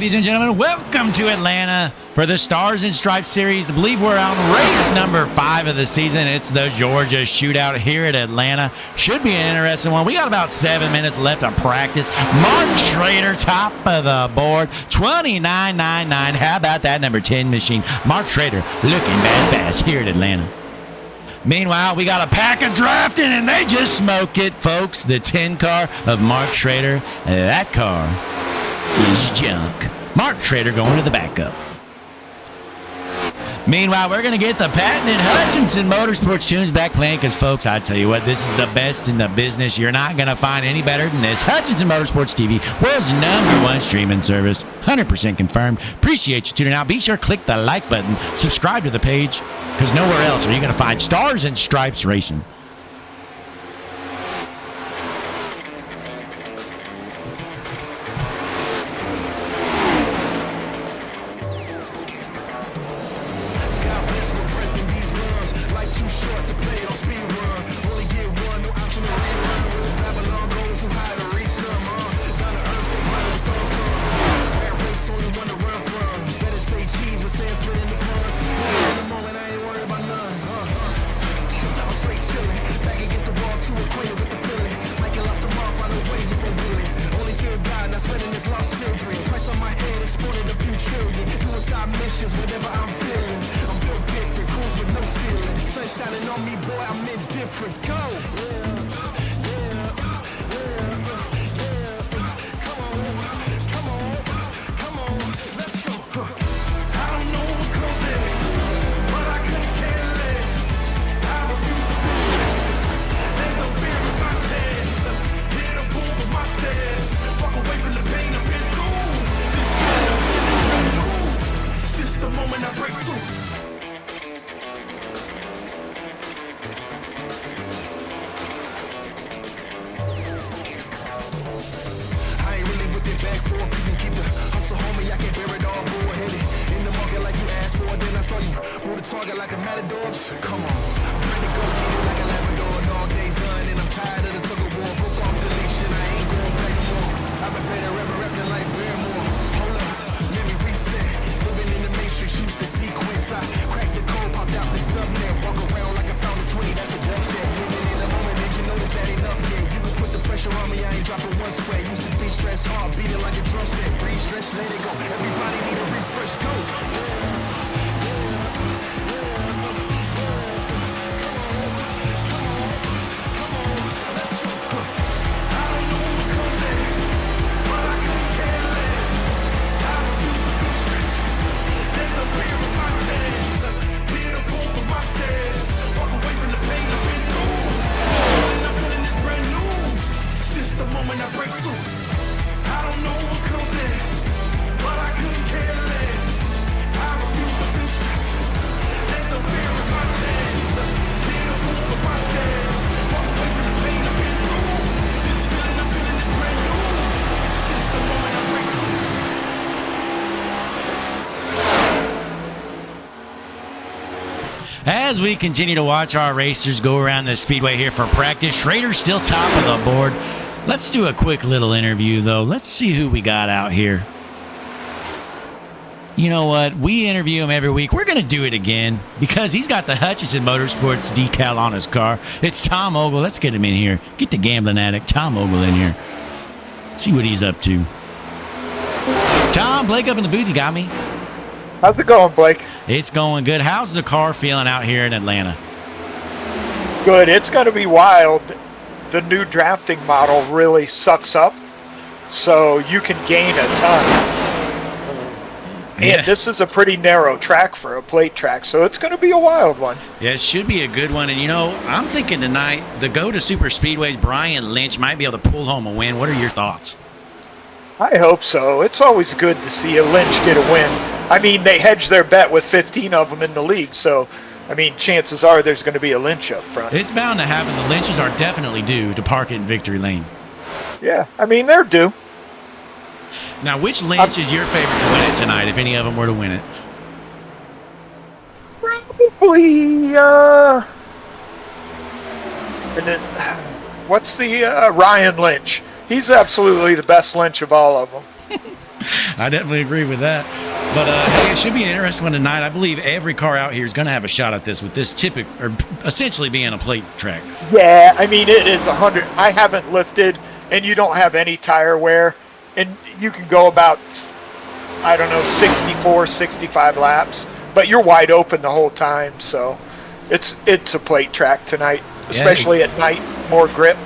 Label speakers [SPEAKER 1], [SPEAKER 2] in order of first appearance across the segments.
[SPEAKER 1] Ladies and gentlemen, welcome to Atlanta for the Stars and Stripes series. I believe we're on race number 5 of the season. It's the Georgia Shootout here at Atlanta. Should be an interesting one. We got about 7 minutes left of practice. Mark Schrader, top of the board, 29.99. How about that number 10 machine? Mark Schrader looking bad fast here at Atlanta. Meanwhile, we got a pack of drafting, and they just smoke it, folks. The 10 car of Mark Schrader. That car is junk. Mark Schrader going to the backup. Meanwhile, we're going to get the patented Hutchinson Motorsports tunes back playing because, folks, I tell you what, this is the best in the business. You're not going to find any better than this. Hutchinson Motorsports TV, world's #1 streaming service. 100% confirmed. Appreciate you tuning out. Be sure to click the like button. Subscribe to the page because nowhere else are you going to find Stars and Stripes Racing. As we continue to watch our racers go around the speedway here for practice, Schrader's still top of the board. Let's do a quick little interview, though. Let's see who we got out here. You know what? We interview him every week. We're going to do it again because he's got the Hutchinson Motorsports decal on his car. It's Tom Ogle. Let's get him in here. Get the gambling addict, Tom Ogle, in here. See what he's up to. Tom, Blake up in the booth. You got me?
[SPEAKER 2] How's it going, Blake?
[SPEAKER 1] It's going good. How's the car feeling out here in Atlanta?
[SPEAKER 2] Good. It's going to be wild. The new drafting model really sucks up, so you can gain a ton.
[SPEAKER 1] Yeah.
[SPEAKER 2] And this is a pretty narrow track for a plate track, so it's going to be a wild one.
[SPEAKER 1] Yeah, it should be a good one. And, you know, I'm thinking tonight the Go to Super Speedways, Brian Lynch, might be able to pull home a win. What are your thoughts?
[SPEAKER 2] I hope so. It's always good to see a Lynch get a win. I mean, they hedged their bet with 15 of them in the league, so, I mean, chances are there's going to be a Lynch up front.
[SPEAKER 1] It's bound to happen. The Lynches are definitely due to park it in victory lane.
[SPEAKER 2] Yeah, I mean, they're due.
[SPEAKER 1] Now, which Lynch is your favorite to win it tonight, if any of them were to win it?
[SPEAKER 2] Probably, what's the Ryan Lynch? He's absolutely the best Lynch of all of them.
[SPEAKER 1] I definitely agree with that. But hey, it should be an interesting one tonight. I believe every car out here is going to have a shot at this, with this or essentially being a plate track.
[SPEAKER 2] Yeah, I mean, it is 100. I haven't lifted, and you don't have any tire wear, and you can go about, I don't know, 64, 65 laps, but you're wide open the whole time, so it's a plate track tonight, especially at night, more grip.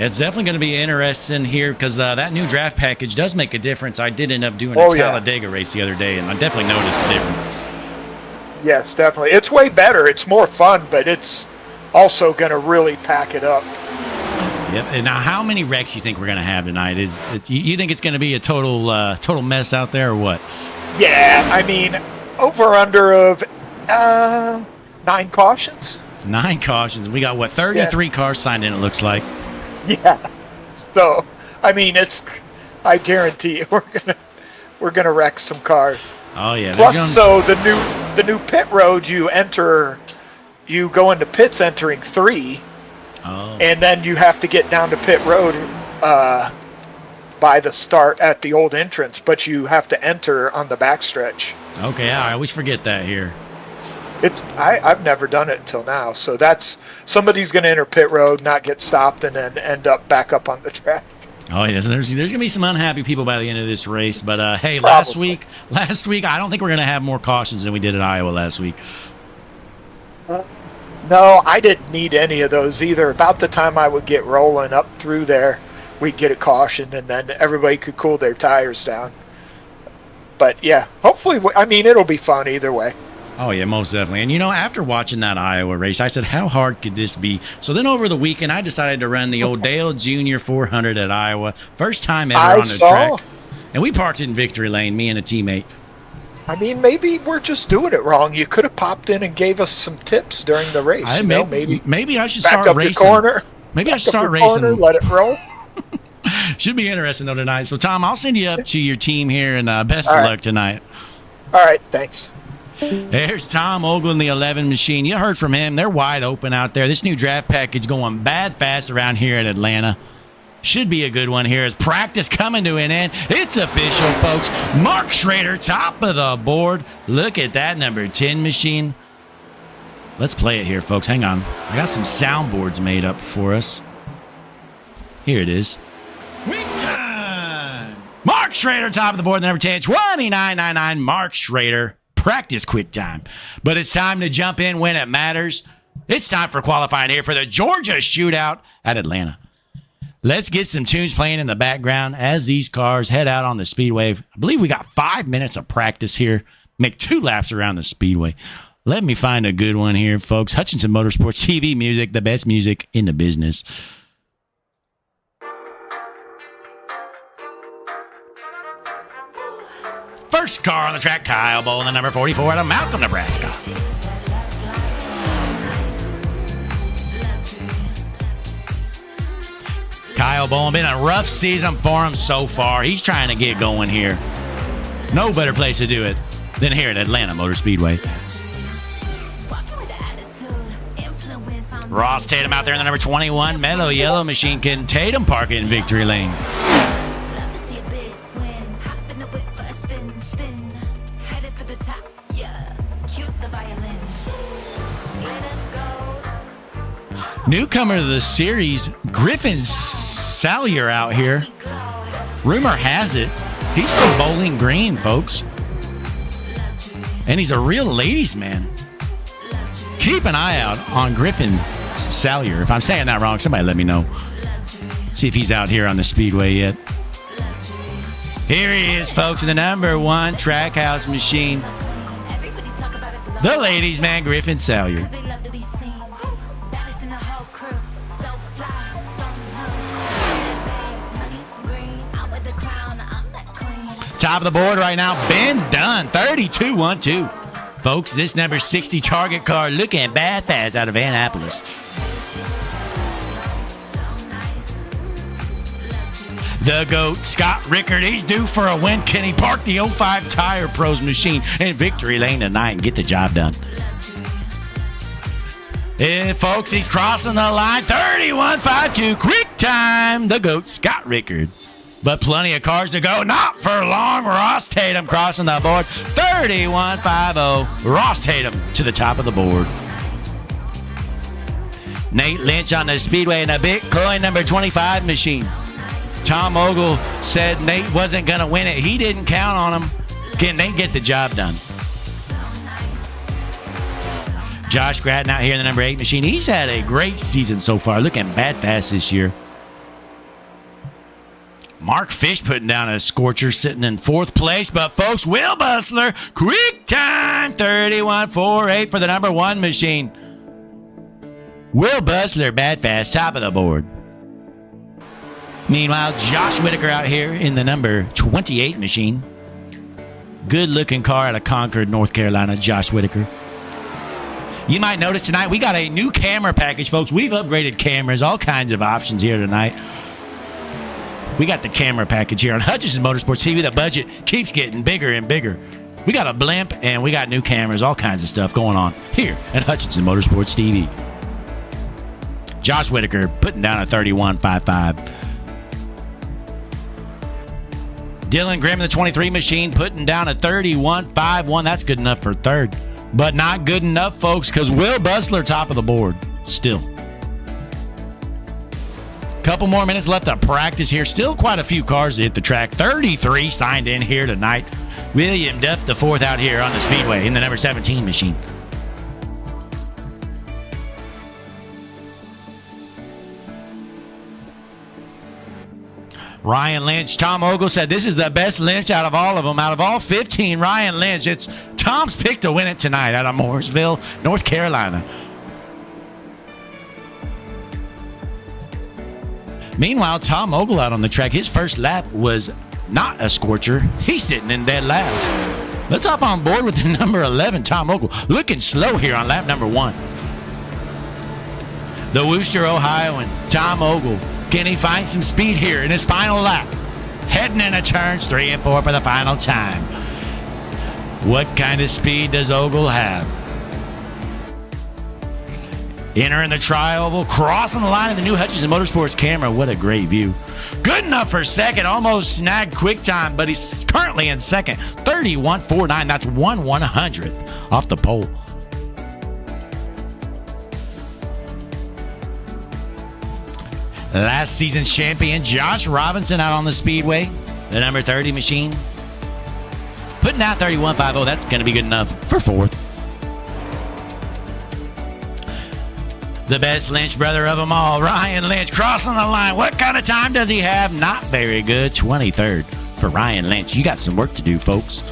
[SPEAKER 1] It's definitely going to be interesting here because that new draft package does make a difference. I did end up doing a Talladega race the other day, and I definitely noticed the difference.
[SPEAKER 2] Yes, definitely. It's way better. It's more fun, but it's also going to really pack it up.
[SPEAKER 1] Yep. And now, how many wrecks you think we're going to have tonight? You think it's going to be a total mess out there, or what?
[SPEAKER 2] Yeah, I mean, over under of 9 cautions.
[SPEAKER 1] 9 cautions. We got 33 cars signed in. It looks like.
[SPEAKER 2] Yeah. So, I mean, I guarantee you, we're gonna wreck some cars.
[SPEAKER 1] Oh yeah.
[SPEAKER 2] Plus, the new pit road you go into pits entering 3.
[SPEAKER 1] Oh. And
[SPEAKER 2] then you have to get down to pit road by the start at the old entrance, but you have to enter on the backstretch.
[SPEAKER 1] Okay, I always forget that here.
[SPEAKER 2] I've never done it till now, so that's somebody's going to enter pit road, not get stopped, and then end up back up on the track.
[SPEAKER 1] Oh yeah, so there's going to be some unhappy people by the end of this race, but hey, last week I don't think we're going to have more cautions than we did at Iowa last week.
[SPEAKER 2] No, I didn't need any of those either. About the time I would get rolling up through there, we'd get a caution, and then everybody could cool their tires down. But yeah, hopefully, I mean, it'll be fun either way.
[SPEAKER 1] Oh, yeah, most definitely. And, after watching that Iowa race, I said, how hard could this be? So then over the weekend, I decided to run the old Dale Jr. 400 at Iowa. First time ever on the track. And we parked in victory lane, me and a teammate.
[SPEAKER 2] I mean, maybe we're just doing it wrong. You could have popped in and gave us some tips during the race.
[SPEAKER 1] Maybe I should
[SPEAKER 2] back
[SPEAKER 1] start
[SPEAKER 2] up
[SPEAKER 1] racing.
[SPEAKER 2] Your corner.
[SPEAKER 1] Maybe I should start racing.
[SPEAKER 2] Corner, let it roll.
[SPEAKER 1] Should be interesting, though, tonight. So, Tom, I'll send you up to your team here, and best of luck tonight.
[SPEAKER 2] All right, thanks.
[SPEAKER 1] There's Tom Ogle in the 11 machine. You heard from him. They're wide open out there. This new draft package going bad fast around here in Atlanta. Should be a good one here as practice coming to an end. It's official, folks. Mark Schrader, top of the board. Look at that number 10 machine. Let's play it here, folks. Hang on. I got some soundboards made up for us. Here it is. Quick time. Mark Schrader, top of the board, number 10, 29.99. Mark Schrader. Practice quick time. But it's time to jump in when it matters. It's time for qualifying here for the Georgia Shootout at Atlanta. Let's get some tunes playing in the background as these cars head out on the speedway. I believe we got 5 minutes of practice here. Make 2 laps around the speedway. Let me find a good one here, folks. Hutchinson Motorsports TV music, the best music in the business. First car on the track, Kyle Bowl, the number 44 out of Malcolm, Nebraska. Kyle Bowl, been a rough season for him so far. He's trying to get going here. No better place to do it than here at Atlanta Motor Speedway. Ross Tatum out there in the number 21 Mellow Yellow machine. Can Tatum park it in victory lane? Newcomer to the series, Griffin Salyer out here. Rumor has it, he's from Bowling Green, folks. And he's a real ladies' man. Keep an eye out on Griffin Salyer. If I'm saying that wrong, somebody let me know. See if he's out here on the speedway yet. Here he is, folks, in the number 1 Trackhouse machine. The ladies' man, Griffin Salyer. Top of the board right now, Ben Dunn, 32-1-2. Folks, this number 60 target car looking bad fast out of Annapolis. The GOAT, Scott Rickard, he's due for a win. Can he park the 05 Tire Pros machine in victory lane tonight and get the job done? And folks, he's crossing the line, 31-5-2. Quick time, the GOAT, Scott Rickard. But plenty of cars to go. Not for long. Ross Tatum crossing the board. 31.50. Ross Tatum to the top of the board. Nate Lynch on the Speedway in a Bitcoin number 25 machine. Tom Ogle said Nate wasn't going to win it. He didn't count on him. Can Nate get the job done? Josh Gratton out here in the number 8 machine. He's had a great season so far. Looking bad fast this year. Mark Fish putting down a scorcher, sitting in 4th place. But, folks, Will Bustler, quick time, 31.48 for the number 1 machine. Will Bustler, bad fast, top of the board. Meanwhile, Josh Whitaker out here in the number 28 machine. Good-looking car out of Concord, North Carolina, Josh Whitaker. You might notice tonight we got a new camera package, folks. We've upgraded cameras, all kinds of options here tonight. We got the camera package here on Hutchinson Motorsports TV. The budget keeps getting bigger and bigger. We got a blimp and we got new cameras, all kinds of stuff going on here at Hutchinson Motorsports TV. Josh Whitaker putting down a 31.55. Dylan Grimm in the 23 machine putting down a 31.51. That's good enough for 3rd. But not good enough, folks, because Will Bustler top of the board still. Couple more minutes left to practice here. Still quite a few cars to hit the track. 33 signed in here tonight. William Duff, the 4th out here on the Speedway in the number 17 machine. Ryan Lynch. Tom Ogle said this is the best Lynch out of all of them. Out of all 15, Ryan Lynch. It's Tom's pick to win it tonight out of Mooresville, North Carolina. Meanwhile, Tom Ogle out on the track. His first lap was not a scorcher. He's sitting in dead last. Let's hop on board with the number 11, Tom Ogle. Looking slow here on lap number 1. The Wooster, Ohioan, Tom Ogle. Can he find some speed here in his final lap? Heading into turns 3 and 4 for the final time. What kind of speed does Ogle have? Entering the tri-oval, crossing the line of the new Hutchinson Motorsports camera. What a great view. Good enough for 2nd. Almost snagged quick time, but he's currently in 2nd. 31.49. That's 1/100th off the pole. Last season's champion, Josh Robinson out on the Speedway. The number 30 machine. Putting out 31.50. That's going to be good enough for 4th. The best Lynch brother of them all, Ryan Lynch, crossing the line. What kind of time does he have? Not very good. 23rd for Ryan Lynch. You got some work to do, folks.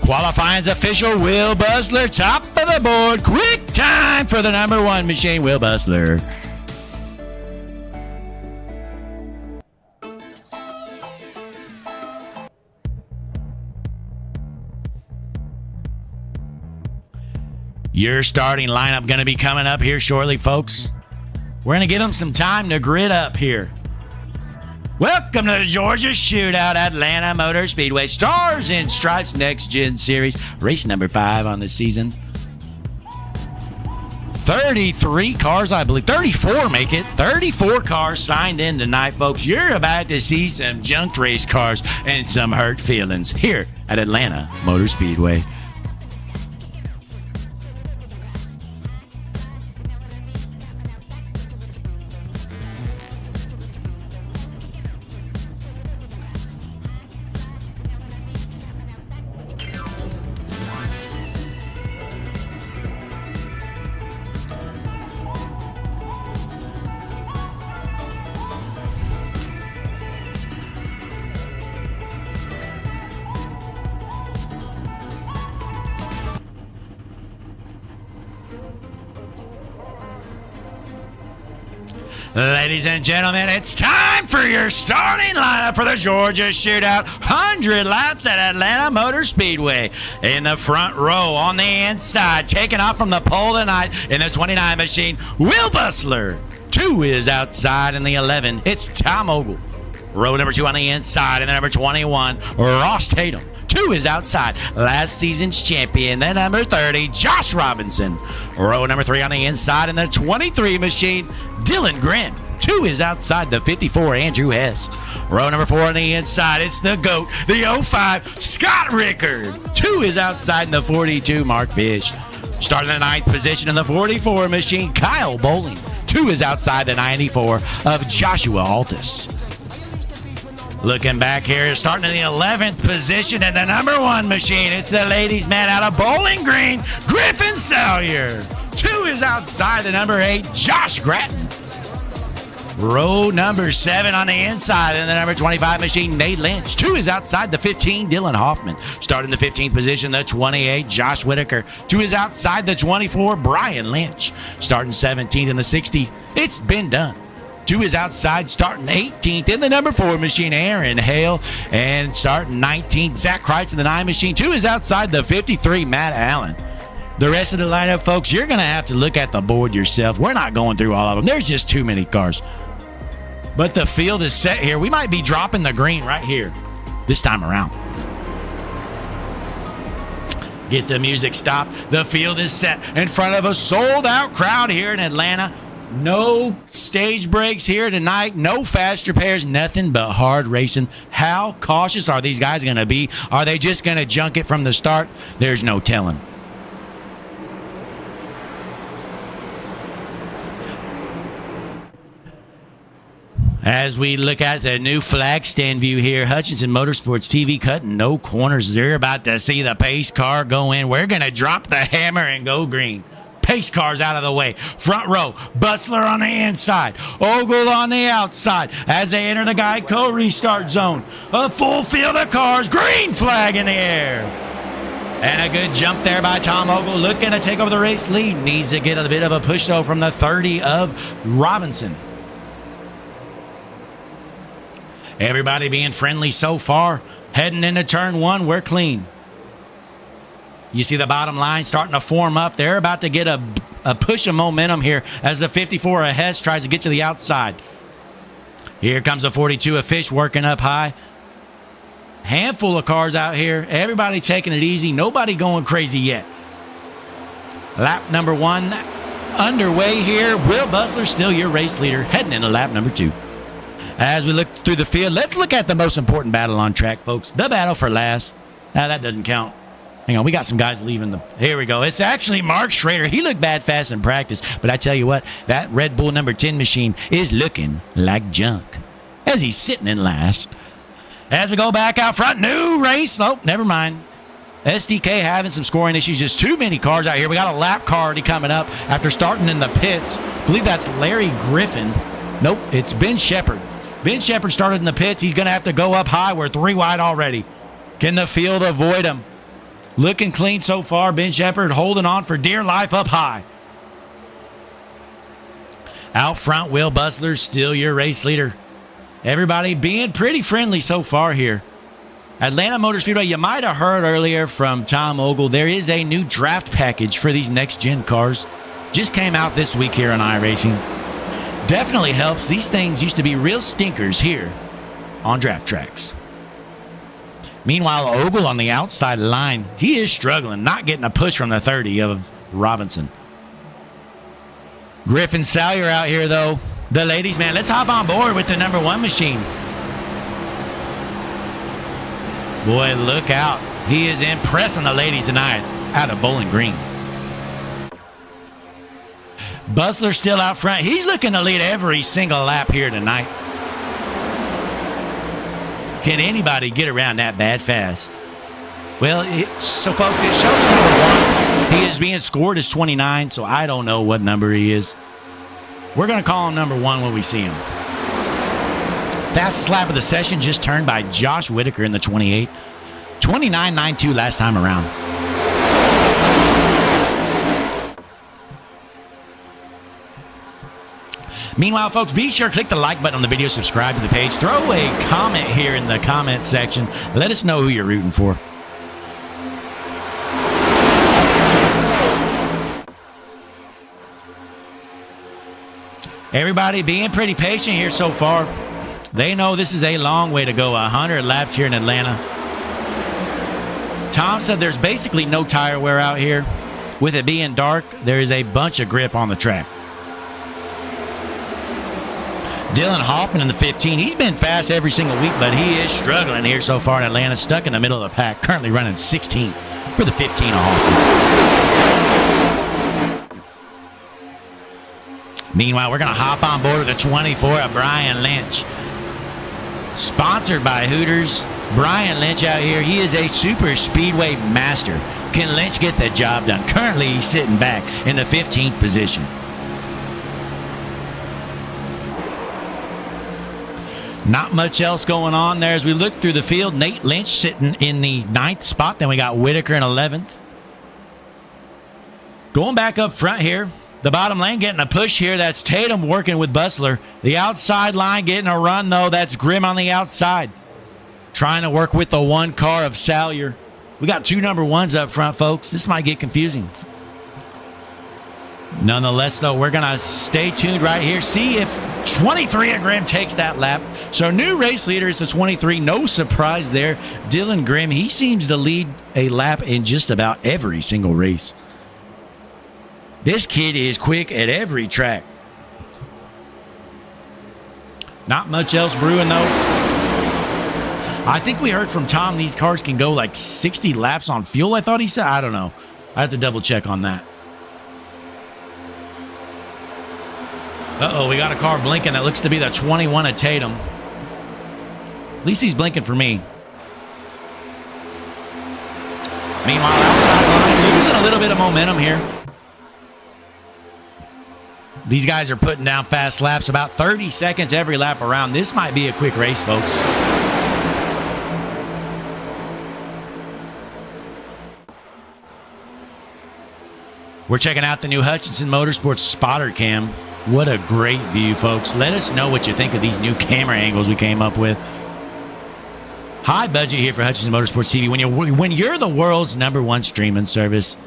[SPEAKER 1] Qualifying's official. Will Bustler, top of the board. Quick time for the number 1 machine, Will Bustler. Your starting lineup going to be coming up here shortly, folks. We're going to give them some time to grid up here. Welcome to the Georgia Shootout, Atlanta Motor Speedway. Stars and Stripes Next Gen Series. Race number 5 on the season. 33 cars, I believe. 34 make it. 34 cars signed in tonight, folks. You're about to see some junked race cars and some hurt feelings here at Atlanta Motor Speedway. Ladies and gentlemen, it's time for your starting lineup for the Georgia Shootout. 100 laps at Atlanta Motor Speedway. In the front row on the inside, taking off from the pole tonight in the 29 machine, Will Bustler. 2 is outside in the 11. It's Tom Ogle. Row number 2 on the inside, and the number 21, Ross Tatum. 2 is outside. Last season's champion. The number 30, Josh Robinson. Row number 3 on the inside, and the 23 machine, Dylan Grimm. 2 is outside. The 54, Andrew Hess. Row number 4 on the inside, it's the GOAT, the 05, Scott Rickard. 2 is outside. And the 42, Mark Fish. Starting the 9th position in the 44 machine, Kyle Bowling. 2 is outside. The 94 of Joshua Altus. Looking back here, starting in the 11th position in the number 1 machine, it's the ladies' man out of Bowling Green, Griffin Salyer. 2 is outside. The number 8, Josh Gratton. Row number 7 on the inside in the number 25 machine, Nate Lynch. 2 is outside. The 15, Dylan Hoffman. Starting the 15th position, the 28, Josh Whitaker. 2 is outside. The 24, Brian Lynch. Starting 17th in the 60, it's been done. 2 is outside, starting 18th in the number 4 machine, Aaron Hale. And starting 19th, Zach Kreitz in the 9 machine. 2 is outside. The 53, Matt Allen. The rest of the lineup, folks, you're going to have to look at the board yourself. We're not going through all of them. There's just too many cars. But the field is set here. We might be dropping the green right here this time around. Get the music stopped. The field is set in front of a sold-out crowd here in Atlanta. No stage breaks here tonight. No fast repairs. Nothing but hard racing. How cautious are these guys going to be? Are they just going to junk it from the start? There's no telling. As we look at the new flag stand view here, Hutchinson Motorsports TV cutting no corners. They're about to see the pace car go in. We're going to drop the hammer and go green. Pace cars out of the way. Front row, Butler on the inside, Ogle on the outside. As they enter the Geico restart zone, a full field of cars, green flag in the air. And a good jump there by Tom Ogle, looking to take over the race lead. Needs to get a bit of a push, though, from the 30 of Robinson. Everybody being friendly so far. Heading into turn 1, we're clean. You see the bottom line starting to form up. They're about to get a push of momentum here as the 54 of Hess tries to get to the outside. Here comes the 42 of Fish working up high. Handful of cars out here. Everybody taking it easy. Nobody going crazy yet. Lap number 1 underway here. Will Butler still your race leader heading into lap number 2. As we look through the field, let's look at the most important battle on track, folks. The battle for last. Now, that doesn't count. Hang on, we got some guys leaving the... Here we go. It's actually Mark Schrader. He looked bad fast in practice, but I tell you what, that Red Bull number 10 machine is looking like junk as he's sitting in last. As we go back out front, new race. Oh, never mind. SDK having some scoring issues. Just too many cars out here. We got a lap car already coming up after starting in the pits. I believe that's Larry Griffin. Nope, it's Ben Shepard. Ben Shepard started in the pits. He's going to have to go up high. We're 3 wide already. Can the field avoid him? Looking clean so far. Ben Shepard holding on for dear life up high. Out front, Will Butler, still your race leader. Everybody being pretty friendly so far here. Atlanta Motor Speedway, you might have heard earlier from Tom Ogle, there is a new draft package for these next-gen cars. Just came out this week here on iRacing. Definitely helps. These things used to be real stinkers here on draft tracks. Meanwhile, Ogle on the outside line, he is struggling, not getting a push from the 30 of Robinson. Griffin Salyer out here, though. The ladies, man, let's hop on board with the number 1 machine. Boy, look out. He is impressing the ladies tonight out of Bowling Green. Butler still out front. He's looking to lead every single lap here tonight. Can anybody get around that bad fast? Well, so folks, it shows number 1. He is being scored as 29, so I don't know what number he is. We're going to call him number 1 when we see him. Fastest lap of the session just turned by Josh Whitaker in the 28. 29.92 last time around. Meanwhile, folks, be sure to click the like button on the video, subscribe to the page, throw a comment here in the comment section. Let us know who you're rooting for. Everybody being pretty patient here so far. They know this is a long way to go, 100 laps here in Atlanta. Tom said there's basically no tire wear out here. With it being dark, there is a bunch of grip on the track. Dylan Hoffman in the 15. He's been fast every single week, but he is struggling here so far in Atlanta. Stuck in the middle of the pack. Currently running 16th for the 15 of Hoffman. Meanwhile, we're going to hop on board with the 24 of Brian Lynch. Sponsored by Hooters. Brian Lynch out here. He is a super speedway master. Can Lynch get the job done? Currently, he's sitting back in the 15th position. Not much else going on there as we look through the field. Nate Lynch sitting in the 9th spot. Then we got Whitaker in 11th. Going back up front here. The bottom lane getting a push here. That's Tatum working with Bustler. The outside line getting a run, though. That's Grimm on the outside. Trying to work with the one car of Salyer. We got 2 number 1s up front, folks. This might get confusing. Nonetheless, though, we're going to stay tuned right here. See if 23 of Grimm takes that lap. So new race leader is the 23. No surprise there. Dylan Grimm, he seems to lead a lap in just about every single race. This kid is quick at every track. Not much else brewing, though. I think we heard from Tom these cars can go like 60 laps on fuel, I thought he said. I don't know. I have to double check on that. Uh-oh, we got a car blinking that looks to be the 21 of Tatum. At least he's blinking for me. Meanwhile, outside line, losing a little bit of momentum here. These guys are putting down fast laps, about 30 seconds every lap around. This might be a quick race, folks. We're checking out the new Hutchinson Motorsports spotter cam. What a great view, folks. Let us know what you think of these new camera angles we came up with. High budget here for Hutchinson Motorsports TV. When you're the world's #1 streaming service,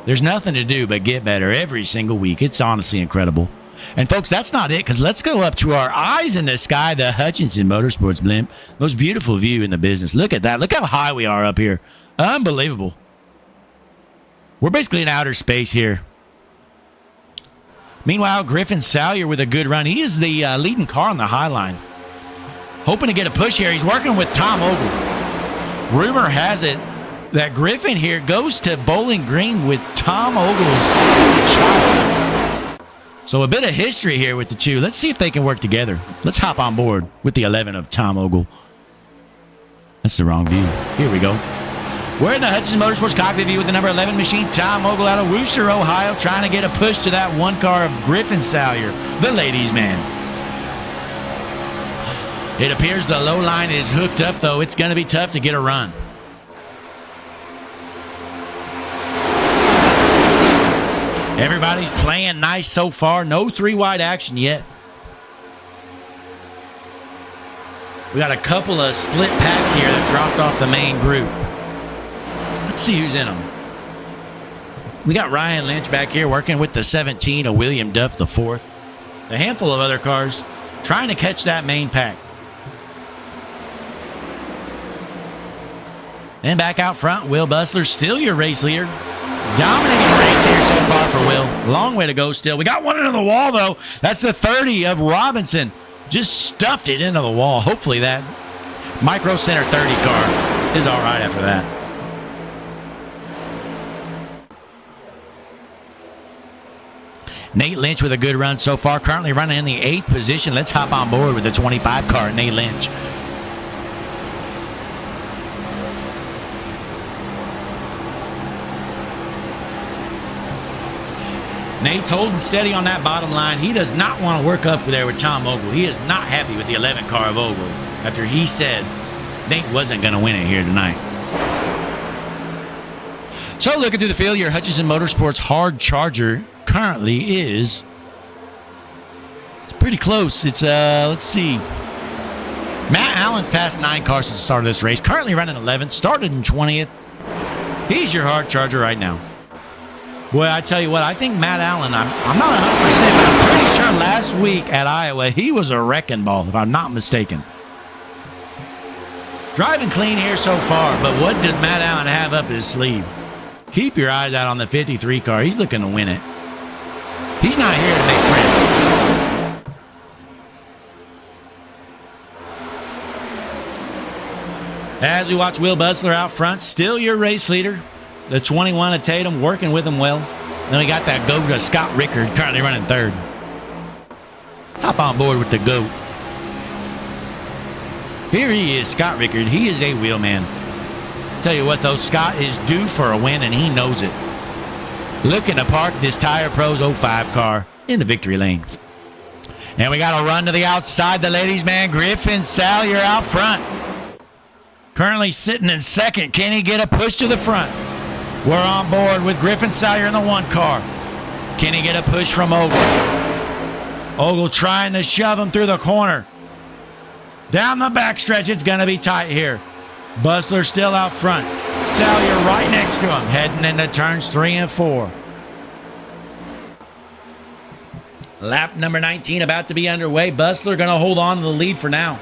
[SPEAKER 1] there's nothing to do but get better every single week. It's honestly incredible. And, folks, that's not it, because let's go up to our eyes in the sky, the Hutchinson Motorsports blimp. Most beautiful view in the business. Look at that. Look how high we are up here. Unbelievable. We're basically in outer space here. Meanwhile, Griffin Salyer with a good run. He is the leading car on the high line. Hoping to get a push here. He's working with Tom Ogle. Rumor has it that Griffin here goes to Bowling Green with Tom Ogle's child. So a bit of history here with the two. Let's see if they can work together. Let's hop on board with the 11 of Tom Ogle. That's the wrong view. Here we go. We're in the Hutchinson Motorsports cockpit view with the number 11 machine. Tom Ogle out of Wooster, Ohio, trying to get a push to that one car of Griffin Salyer, the ladies' man. It appears the low line is hooked up, though. It's going to be tough to get a run. Everybody's playing nice so far. No 3-wide action yet. We got a couple of split packs here that dropped off the main group. Let's see who's in them. We got Ryan Lynch back here working with the 17 of William Duff the 4th. A handful of other cars trying to catch that main pack. And back out front, Will Bustler, still your race leader. Dominating race here so far for Will. Long way to go still. We got one into the wall, though. That's the 30 of Robinson. Just stuffed it into the wall. Hopefully that Micro Center 30 car is all right after that. Nate Lynch with a good run so far. Currently running in the 8th position. Let's hop on board with the 25 car, Nate Lynch. Nate's holding steady on that bottom line. He does not want to work up there with Tom Ogle. He is not happy with the 11 car of Ogle after he said Nate wasn't going to win it here tonight. So looking through the field, your Hutchinson Motorsports hard charger currently is, it's pretty close. It's, let's see. Matt Allen's passed 9 cars since the start of this race. Currently running 11th, started in 20th. He's your hard charger right now. Boy, I tell you what, I think Matt Allen, I'm not 100%, but I'm pretty sure last week at Iowa, he was a wrecking ball, if I'm not mistaken. Driving clean here so far, but what does Matt Allen have up his sleeve? Keep your eyes out on the 53 car. He's looking to win it. He's not here to make friends. As we watch Will Bustler out front, still your race leader. The 21 of Tatum working with him well. Then we got that GOAT Scott Rickard currently running third. Hop on board with the GOAT. Here he is, Scott Rickard. He is a wheelman. Tell you what, though, Scott is due for a win, and he knows it. Looking to park this Tire Pros 05 car in the victory lane. And we got a run to the outside. The ladies' man, Griffin Salyer, out front. Currently sitting in second. Can he get a push to the front? We're on board with Griffin Salyer in the 1 car. Can he get a push from Ogle? Ogle trying to shove him through the corner. Down the backstretch, it's going to be tight here. Bustler still out front. Salyer right next to him, heading into turns 3 and 4. Lap number 19 about to be underway. Bustler going to hold on to the lead for now.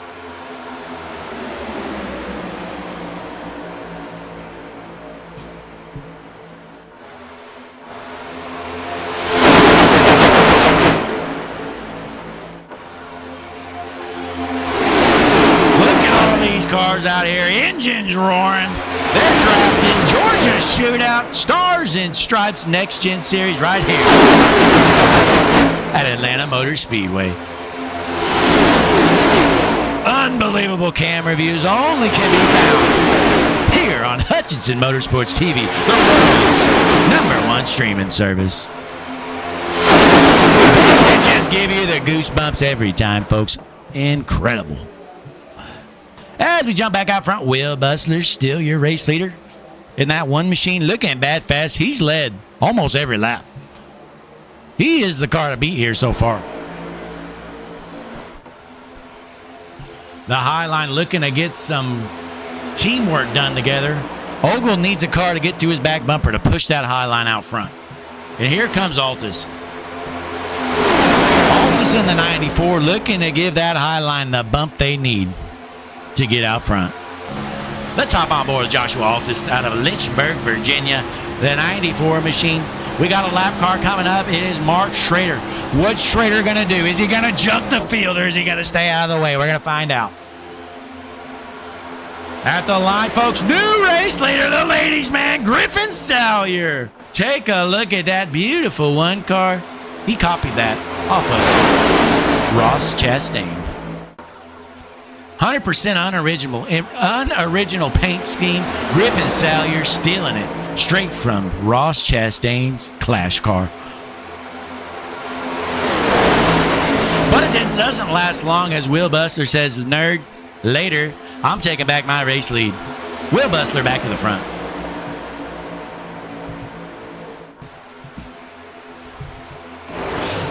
[SPEAKER 1] Cars out here, engines roaring. They're drafting Georgia Shootout Stars and Stripes Next Gen Series right here at Atlanta Motor Speedway. Unbelievable camera views only can be found here on Hutchinson Motorsports TV, the world's #1 streaming service. They just give you the goosebumps every time, folks. Incredible. As we jump back out front, Will Bustler still your race leader. In that one machine, looking bad fast, he's led almost every lap. He is the car to beat here so far. The High Line looking to get some teamwork done together. Ogle needs a car to get to his back bumper to push that High Line out front. And here comes Altus. Altus in the 94 looking to give that High Line the bump they need to get out front. Let's hop on board with Joshua Altus out of Lynchburg, Virginia. The 94 machine. We got a lap car coming up. It is Mark Schrader. What's Schrader going to do? Is he going to jump the field or is he going to stay out of the way? We're going to find out. At the line, folks, new race leader, the ladies' man, Griffin Salyer. Take a look at that beautiful 1 car. He copied that off of Ross Chastain. 100% unoriginal paint scheme. Griffin Salyer stealing it straight from Ross Chastain's Clash car. But it doesn't last long, as Will Bustler says, nerd, later, I'm taking back my race lead. Will Bustler back to the front.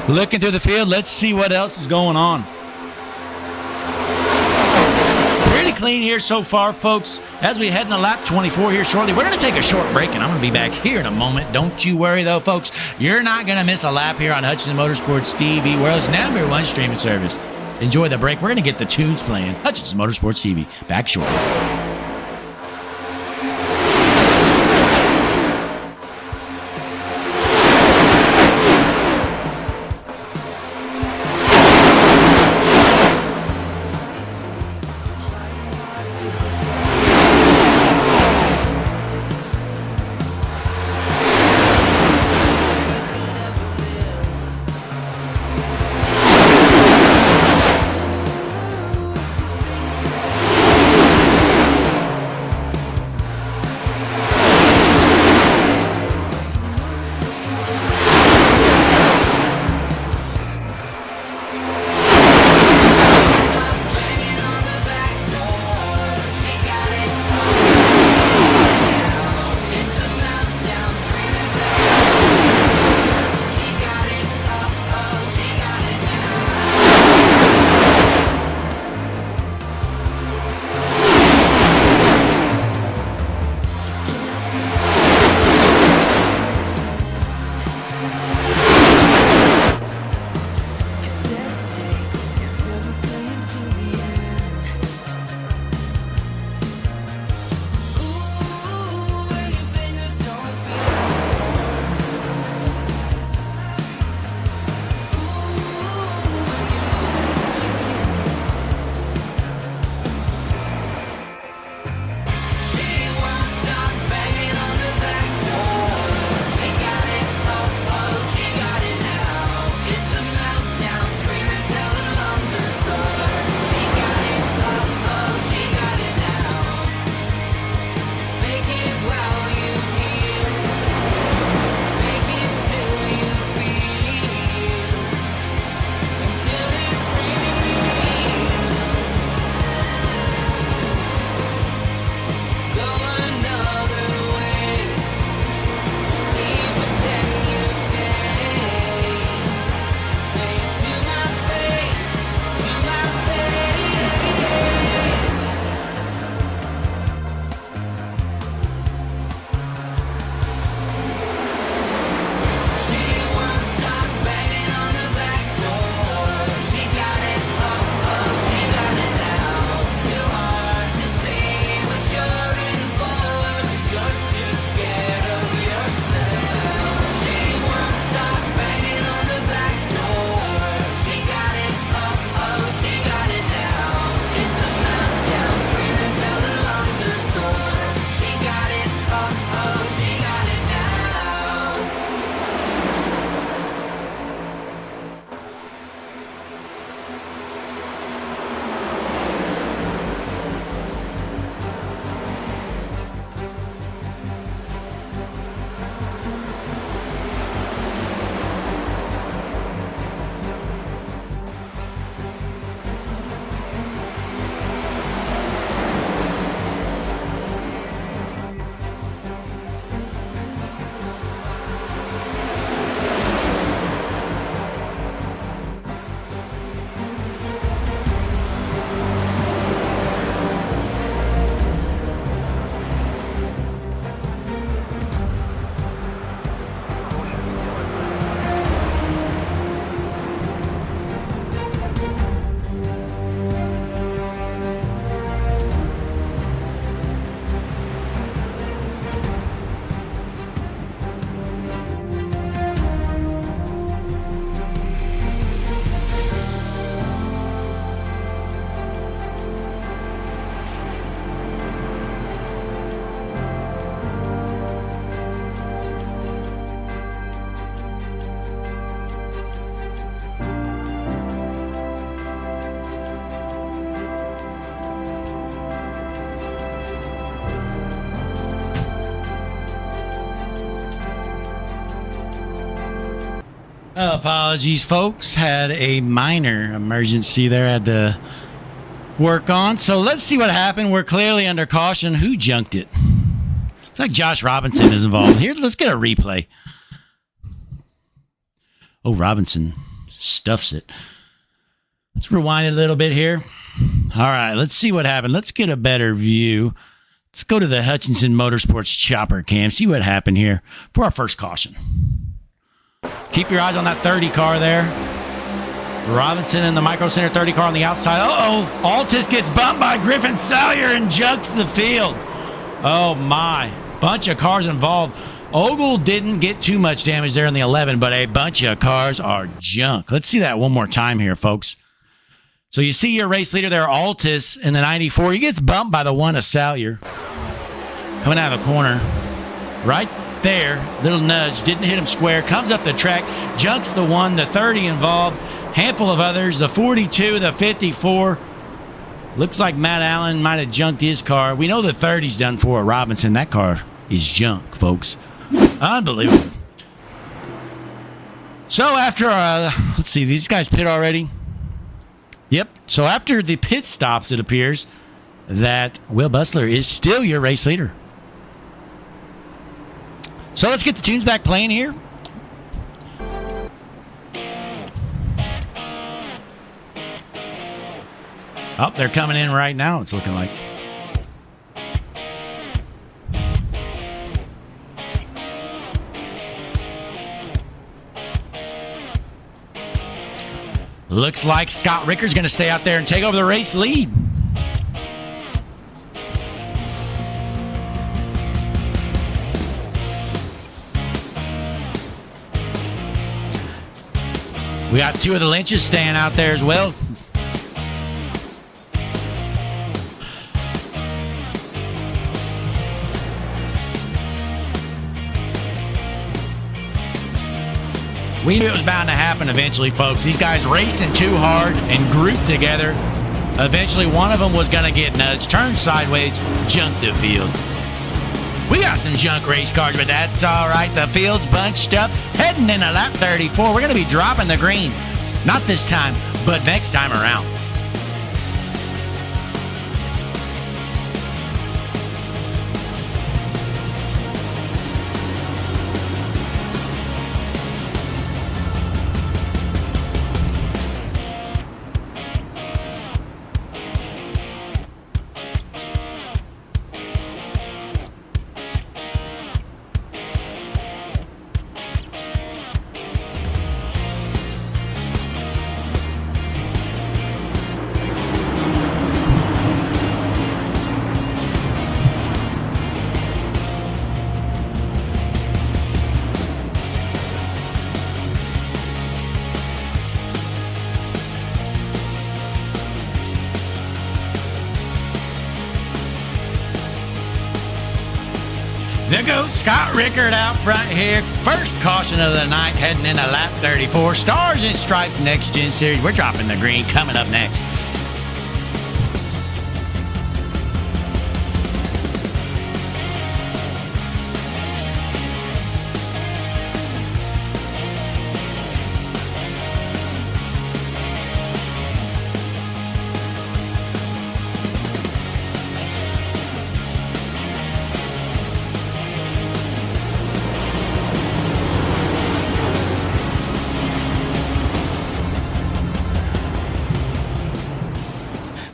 [SPEAKER 1] Looking through the field, let's see what else is going on. Pretty clean here so far, folks. As we head into lap 24 here shortly, we're going to take a short break, and I'm going to be back here in a moment. Don't you worry, though, folks. You're not going to miss a lap here on Hutchinson Motorsports TV, world's #1 streaming service. Enjoy the break. We're going to get the tunes playing. Hutchinson Motorsports TV. Back shortly. Apologies, folks. Had a minor emergency there. Had to work on. So let's see what happened. We're clearly under caution. Who junked it? Looks like Josh Robinson is involved. Here, let's get a replay. Oh, Robinson stuffs it. Let's rewind it a little bit here. All right, let's see what happened. Let's get a better view. Let's go to the Hutchinson Motorsports chopper cam. See what happened here for our first caution. Keep your eyes on that 30 car there. Robinson in the Micro Center 30 car on the outside. Uh-oh. Altus gets bumped by Griffin Salyer and junks the field. Oh, my. Bunch of cars involved. Ogle didn't get too much damage there in the 11, but a bunch of cars are junk. Let's see that one more time here, folks. So you see your race leader there, Altus, in the 94. He gets bumped by the one of Salyer. Coming out of the corner. Right there. Little nudge. Didn't hit him square. Comes up the track. Junks the 1, the 30 involved. Handful of others. The 42, the 54. Looks like Matt Allen might have junked his car. We know the 30's done for Robinson. That car is junk, folks. Unbelievable. So after, let's see, these guys pit already. Yep. So after the pit stops, it appears that Will Bussler is still your race leader. So let's get the tunes back playing here. Oh, they're coming in right now, it's looking like. Looks like Scott Ricker's going to stay out there and take over the race lead. We got two of the Lynches staying out there as well. We knew it was bound to happen eventually, folks. These guys racing too hard and grouped together. Eventually, one of them was going to get nudged, turn sideways, junk the field. We got some junk race cars, but that's all right. The field's bunched up, heading in a lap 34. We're going to be dropping the green. Not this time, but next time around. There goes Scott Rickard out front here. First caution of the night, heading into lap 34. Stars and Stripes Next Gen Series. We're dropping the green coming up next.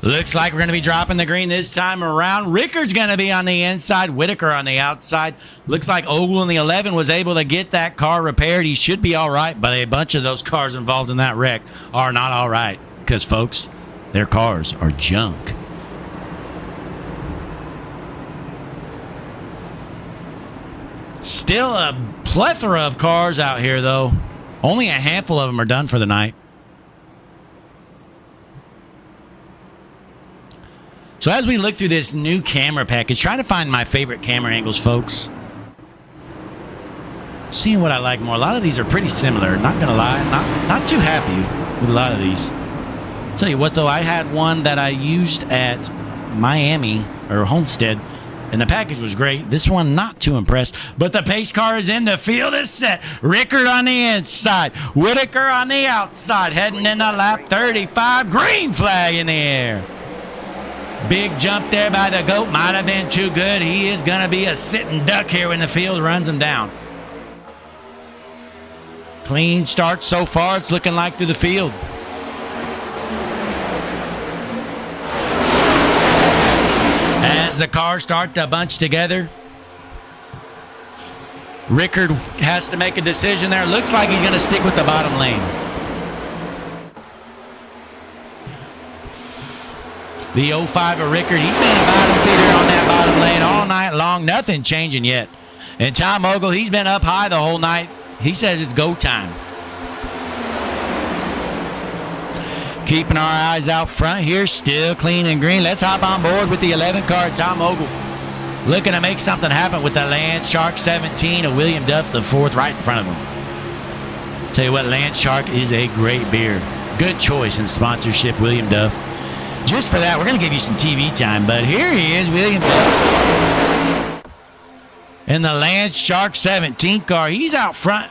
[SPEAKER 1] Looks like we're going to be dropping the green this time around. Rickard's going to be on the inside. Whitaker on the outside. Looks like Ogle in the 11 was able to get that car repaired. He should be all right, but a bunch of those cars involved in that wreck are not all right because, folks, their cars are junk. Still a plethora of cars out here, though. Only a handful of them are done for the night. So as we look through this new camera package, trying to find my favorite camera angles, folks. Seeing what I like more. A lot of these are pretty similar. Not going to lie. Not too happy with a lot of these. Tell you what, though. I had one that I used at Miami, or Homestead, And the package was great. This one, not too impressed. But the pace car is in. The field is set. Rickard on the inside. Whitaker on the outside. Heading into lap 35. Green flag in the air. Big jump there by the GOAT. Might have been too good. He is going to be a sitting duck here when the field runs him down. Clean start so far. It's looking like through the field. As the cars start to bunch together, Rickard has to make a decision there. Looks like he's going to stick with the bottom lane. The 05 of Rickard, he's been a bottom feeder on that bottom lane all night long. Nothing changing yet. And Tom Ogle, he's been up high the whole night. He says it's go time. Keeping our eyes out front here, still clean and green. Let's hop on board with the 11 car, Tom Ogle. Looking to make something happen with the Land Shark 17 of William Duff, the fourth, right in front of him. Tell you what, Land Shark is a great beer. Good choice in sponsorship, William Duff. Just for that, we're going to give you some TV time, but here he is, William Duff. In the Land Shark 17 car, he's out front.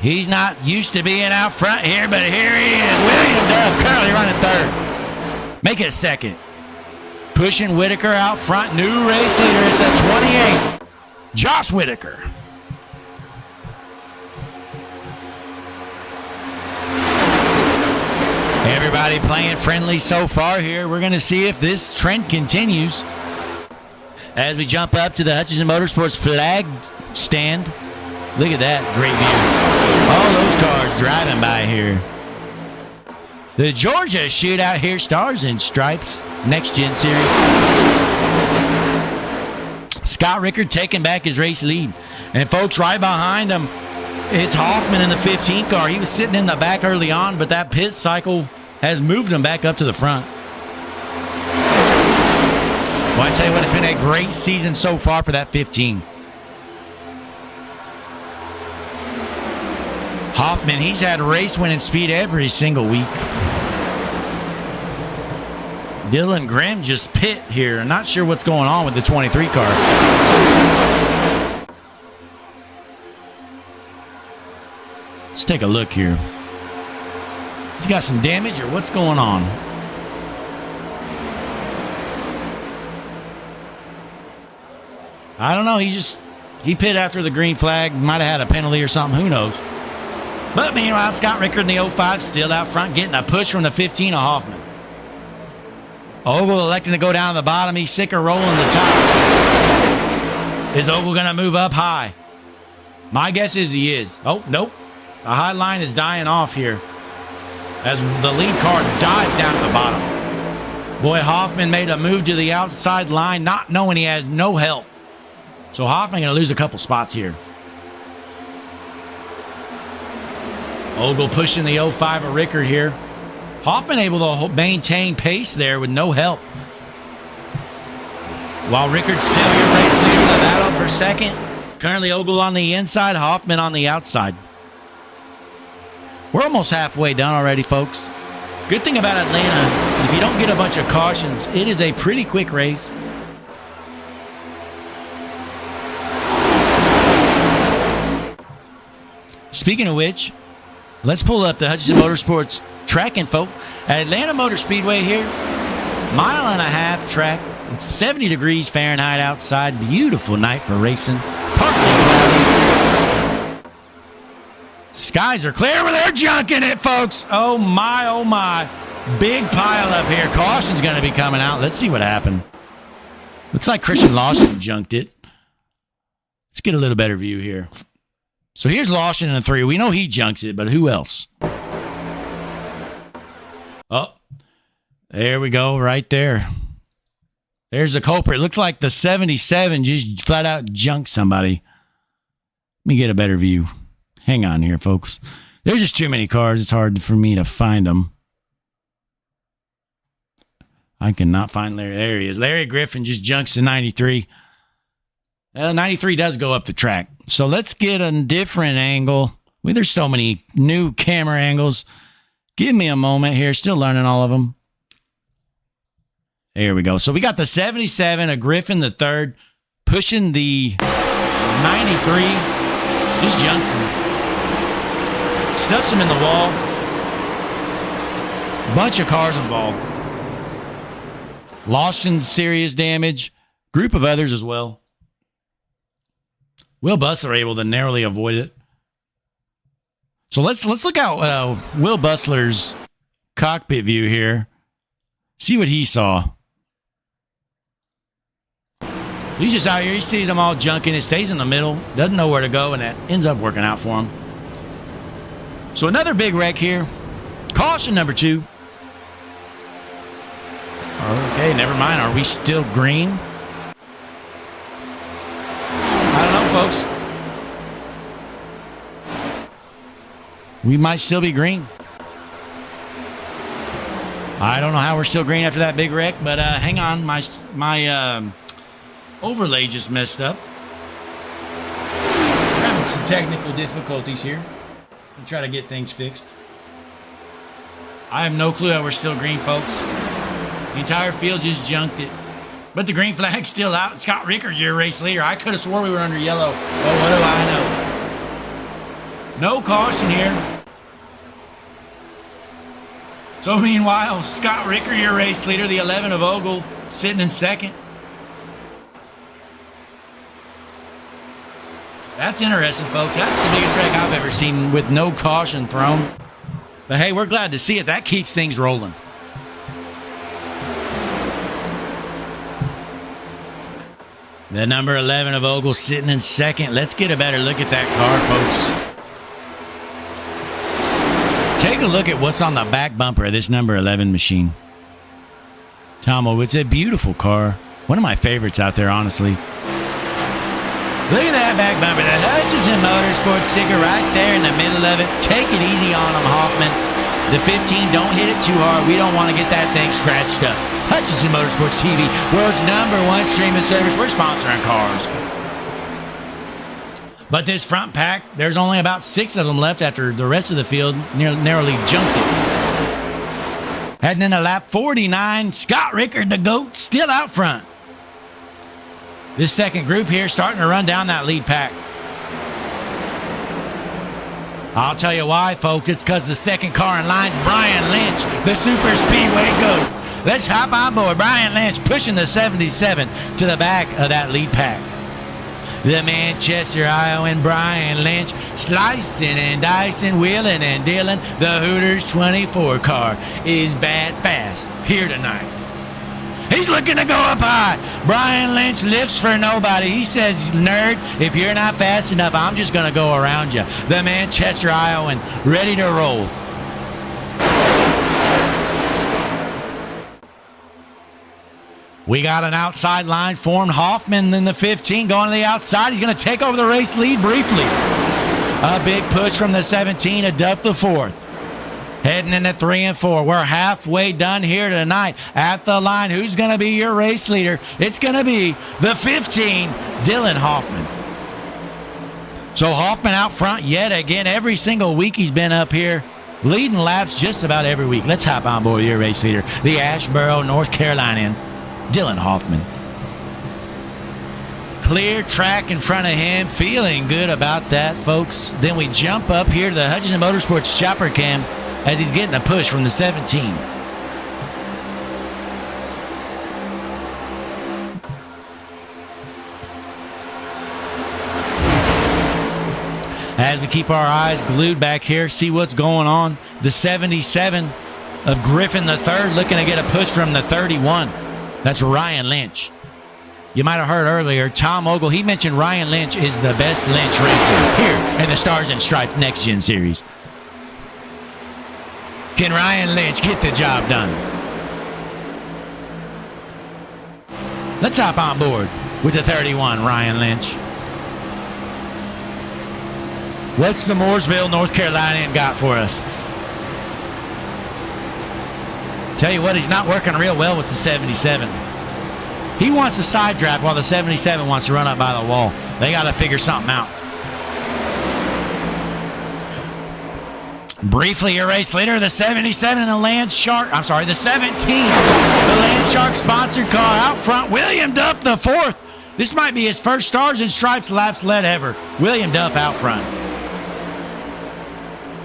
[SPEAKER 1] He's not used to being out front here, but here he is. William Duff currently running third. Make it second. Pushing Whitaker out front. New race leader. It's a 28. Josh Whitaker. Everybody playing friendly so far here. We're going to see if this trend continues. As we jump up to the Hutchinson Motorsports flag stand. Look at that great view. All those cars driving by here. The Georgia Shootout here, Stars and Stripes, Next Gen Series. Scott Rickard taking back his race lead. And folks, right behind him, it's Hoffman in the 15 car. He was sitting in the back early on, but that pit cycle has moved him back up to the front. Well, I tell you what, it's been a great season so far for that 15. Hoffman, he's had race-winning speed every single week. Dylan Grimm just pit here. Not sure what's going on with the 23 car. Let's take a look here. He's got some damage or what's going on? I don't know. He pit after the green flag. Might have had a penalty or something. Who knows? But meanwhile, Scott Rickard in the 05 still out front, getting a push from the 15 of Hoffman. Ogle electing to go down to the bottom. He's sick of rolling the top. Is Ogle going to move up high? My guess is he is. Oh, nope. The high line is dying off here as the lead car dives down to the bottom. Boy, Hoffman made a move to the outside line, not knowing he had no help. So Hoffman going to lose a couple spots here. Ogle pushing the 05 of Rickard here. Hoffman able to maintain pace there with no help. While Rickard's still your race leader, the battle for second. Currently Ogle on the inside, Hoffman on the outside. We're almost halfway done already, folks. Good thing about Atlanta is if you don't get a bunch of cautions, it is a pretty quick race. Speaking of which, let's pull up the Hutchinson Motorsports track info at Atlanta Motor Speedway here. 1.5 mile track. It's 70 degrees Fahrenheit outside. Beautiful night for racing. Partly cloudy. Skies are clear, but they're junking it, folks. Oh my, oh my. Big pile up here. Caution's going to be coming out. Let's see what happened. Looks like Christian Lawson junked it. Let's get a little better view here. So here's Lawson in the 3. We know he junks it, but who else? Oh, there we go, right there. There's the culprit. Looks like the 77 just flat out junked somebody. Let me get a better view. Hang on here, folks. There's just too many cars. It's hard for me to find them. I cannot find Larry. There he is. Larry Griffin just junks the 93. 93 does go up the track. So let's get a different angle. Well, there's so many new camera angles. Give me a moment here. Still learning all of them. There we go. So we got the 77, a Griffin the third. pushing the 93. Just junks him. Stuffs him in the wall. Bunch of cars involved. Lawson, serious damage. Group of others as well. Will Bustler able to narrowly avoid it. So let's look at Will Bustler's cockpit view here. See what he saw. He's just out here. He sees them all junking. It stays in the middle. Doesn't know where to go, and that ends up working out for him. So another big wreck here. Caution number 2. Okay, never mind. Are we still green? I don't know, folks. We might still be green. I don't know how we're still green after that big wreck, but hang on. My overlay just messed up. We're having some technical difficulties here. I'll try to get things fixed. I have no clue how we're still green, folks. The entire field just junked it. But the green flag's still out. Scott Rickard's your race leader. I could have swore we were under yellow. Oh, what do I know? No caution here. So meanwhile, Scott Rickard, your race leader, the 11 of Ogle, sitting in second. That's interesting, folks. That's the biggest wreck I've ever seen with no caution thrown. But hey, we're glad to see it. That keeps things rolling. The number 11 of Ogle sitting in second. Let's get a better look at that car, folks. Take a look at what's on the back bumper of this number 11 machine. Tom Ogle, it's a beautiful car. One of my favorites out there, honestly. Look at that back bumper. The Hutchinson Motorsports sticker right there in the middle of it. Take it easy on them, Hoffman. The 15, don't hit it too hard. We don't want to get that thing scratched up. Hutchinson Motorsports TV, world's #1 streaming service. We're sponsoring cars. But this front pack, there's only about 6 of them left after the rest of the field narrowly jumped it. Heading into lap 49, Scott Rickard, the GOAT, still out front. This second group here starting to run down that lead pack. I'll tell you why, folks. It's because the second car in line's Brian Lynch, the super speedway GOAT. Let's hop on board. Brian Lynch pushing the 77 to the back of that lead pack. The Manchester Iowan Brian Lynch slicing and dicing, wheeling and dealing. The Hooters 24 car is bad fast here tonight. He's looking to go up high. Brian Lynch lifts for nobody. He says, nerd, if you're not fast enough, I'm just going to go around you. The Manchester Iowan ready to roll. We got an outside line formed. Hoffman in the 15 going to the outside. He's going to take over the race lead briefly. A big push from the 17 to Duff the 4th. Heading into 3 and 4. We're halfway done here tonight at the line. Who's going to be your race leader? It's going to be the 15, Dylan Hoffman. So Hoffman out front yet again. Every single week he's been up here, leading laps just about every week. Let's hop on board your race leader, the Asheboro, North Carolinian, Dylan Hoffman. Clear track in front of him. Feeling good about that, folks. Then we jump up here to the Hutchinson Motorsports chopper cam as he's getting a push from the 17. As we keep our eyes glued back here, see what's going on. The 77 of Griffin III looking to get a push from the 31. That's Ryan Lynch. You might have heard earlier, Tom Ogle, he mentioned Ryan Lynch is the best Lynch racer here in the Stars and Stripes Next Gen Series. Can Ryan Lynch get the job done? Let's hop on board with the 31, Ryan Lynch. What's the Mooresville, North Carolinian got for us? Tell you what, he's not working real well with the 77. He wants a side draft while the 77 wants to run up by the wall. They got to figure something out. Briefly, your race leader, the 77 and the Land Shark. I'm sorry, the 17. The Land Shark sponsored car out front. William Duff the 4th This might be his first Stars and Stripes laps led ever. William Duff out front.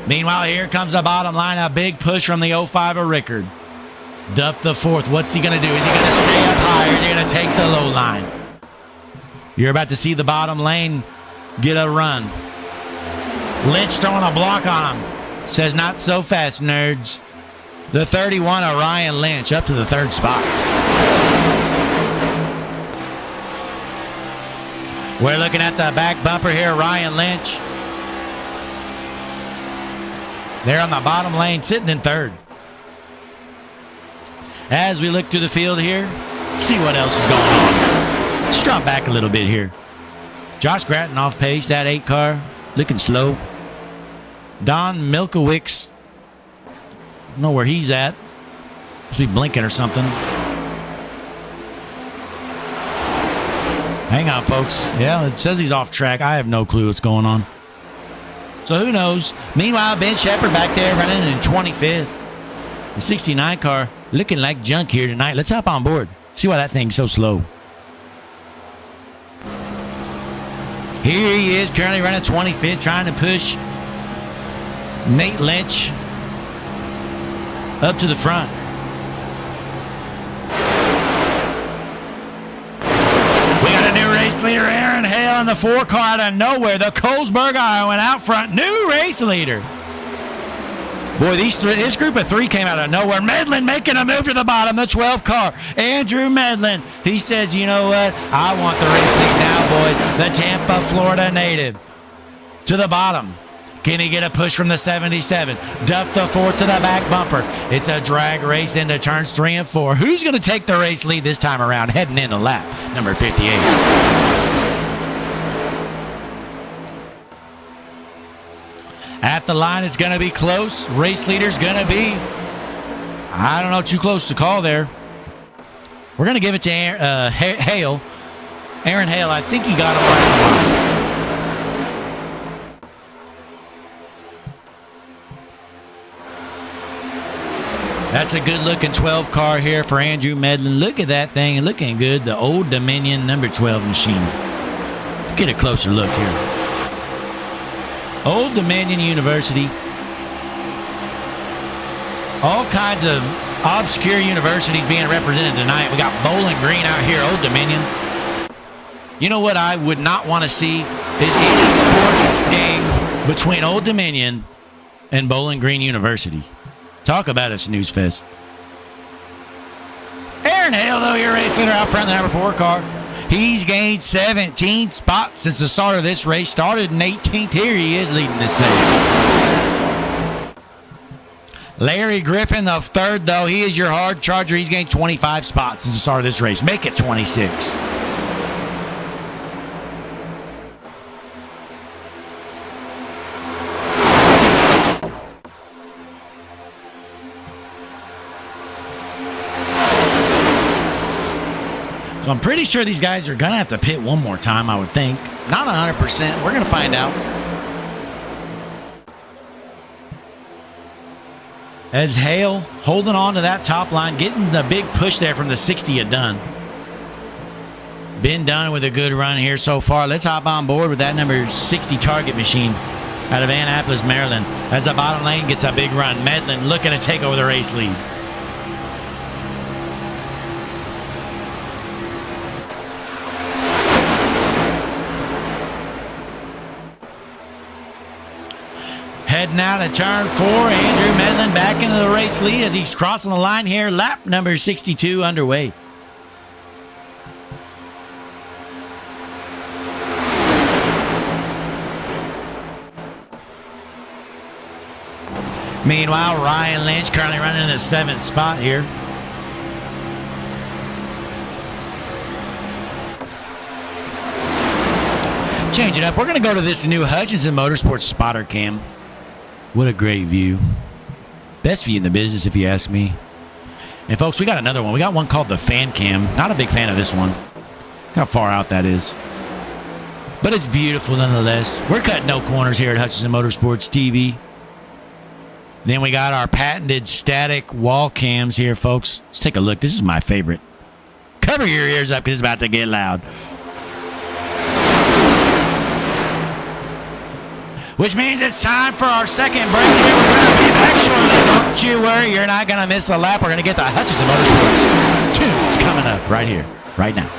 [SPEAKER 1] Meanwhile, here comes the bottom line. A big push from the 05 of Rickard. Duff the fourth. What's he going to do? Is he going to stay up high or is he going to take the low line? You're about to see the bottom lane get a run. Lynch throwing a block on him. Says, not so fast, nerds. The 31 of Ryan Lynch up to the third spot. We're looking at the back bumper here. Ryan Lynch. There on the bottom lane, sitting in third. As we look through the field here, see what else is going on. Let's drop back a little bit here. Josh Gratton off pace, that 8 car, looking slow. Don Milkowicz, don't know where he's at. Must be blinking or something. Hang on, folks. Yeah, it says he's off track. I have no clue what's going on. So who knows? Meanwhile, Ben Shepherd back there running in 25th. The 69 car looking like junk here tonight. Let's hop on board. See why that thing's so slow. Here he is, currently running 25th, trying to push Nate Lynch up to the front. We got a new race leader, Aaron Hale, in the 4 car out of nowhere. The Colesburg Iowan out front. New race leader. Boy, this group of 3 came out of nowhere. Medlin making a move to the bottom, the 12 car. Andrew Medlin. He says, you know what? I want the race lead now, boys. The Tampa, Florida native. To the bottom. Can he get a push from the 77? Duff the 4th to the back bumper. It's a drag race into turns 3 and 4. Who's going to take the race lead this time around? Heading into lap number 58. At the line, it's going to be close. Race leader's going to be, I don't know, too close to call there. We're going to give it to Hale. Aaron Hale, I think he got him right on the line. That's a good-looking 12 car here for Andrew Medlin. Look at that thing, looking good. The Old Dominion number 12 machine. Let's get a closer look here. Old Dominion University. All kinds of obscure universities being represented tonight. We got Bowling Green out here, Old Dominion. You know what I would not want to see is any sports game between Old Dominion and Bowling Green University. Talk about a snooze fest. Aaron Hale, though, your race leader out front, the number 4 car. He's gained 17 spots since the start of this race. Started in 18th. Here he is leading this thing. Larry Griffin, the 3rd, though. He is your hard charger. He's gained 25 spots since the start of this race. Make it 26. So I'm pretty sure these guys are going to have to pit one more time, I would think. Not 100%. We're going to find out. As Hale holding on to that top line, getting the big push there from the 60 of Dunn. Been done with a good run here so far. Let's hop on board with that number 60 target machine out of Annapolis, Maryland. As the bottom lane gets a big run. Medlin looking to take over the race lead. Heading out of turn 4, Andrew Medlin back into the race lead as he's crossing the line here. Lap number 62 underway. Meanwhile, Ryan Lynch currently running in the 7th spot here. Change it up. We're going to go to this new Hutchinson Motorsports spotter cam. What a great view. Best view in the business, if you ask me. And, folks, we got another one. We got one called the Fan Cam. Not a big fan of this one. Look how far out that is. But it's beautiful nonetheless. We're cutting no corners here at Hutchinson Motorsports TV. Then we got our patented static wall cams here, folks. Let's take a look. This is my favorite. Cover your ears up because it's about to get loud. which means it's time for our second break here. We're going to be back shortly. Don't you worry, you're not going to miss a lap. We're going to get the Hutchinson Motorsports tunes coming up right here, right now.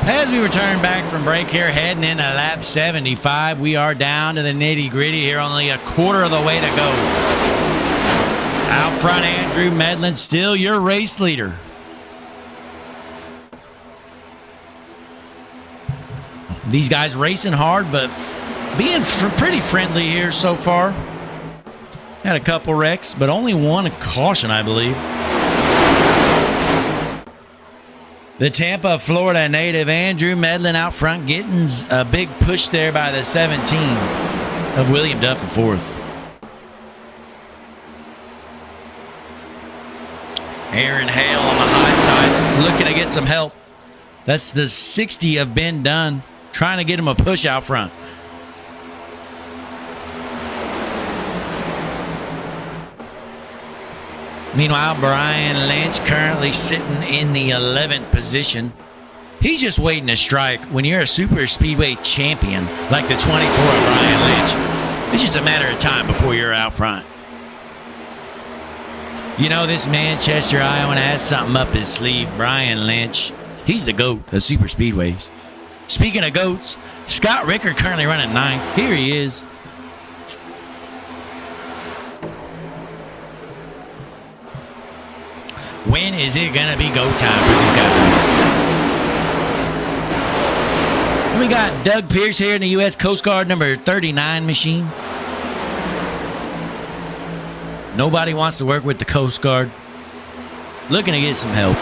[SPEAKER 1] As we return back from break here, heading into lap 75, we are down to the nitty-gritty here, only a quarter of the way to go. Out front, Andrew Medlin, still your race leader. These guys racing hard, but being pretty friendly here so far. Had a couple wrecks, but only one caution, I believe. The Tampa, Florida native Andrew Medlin out front, getting a big push there by the 17 of William Duff IV. Aaron Hale on the high side, looking to get some help. That's the 60 of Ben Dunn, trying to get him a push out front. Meanwhile, Brian Lynch currently sitting in the 11th position. He's just waiting to strike. When you're a super speedway champion like the 24 of Brian Lynch, it's just a matter of time before you're out front. You know, this Manchester, Iowa has something up his sleeve. Brian Lynch, he's the GOAT of super speedways. Speaking of GOATs, Scott Rickard currently running 9th. Here he is. When is it going to be go time for these guys? And we got Doug Pierce here in the U.S. Coast Guard number 39 machine. Nobody wants to work with the Coast Guard. Looking to get some help.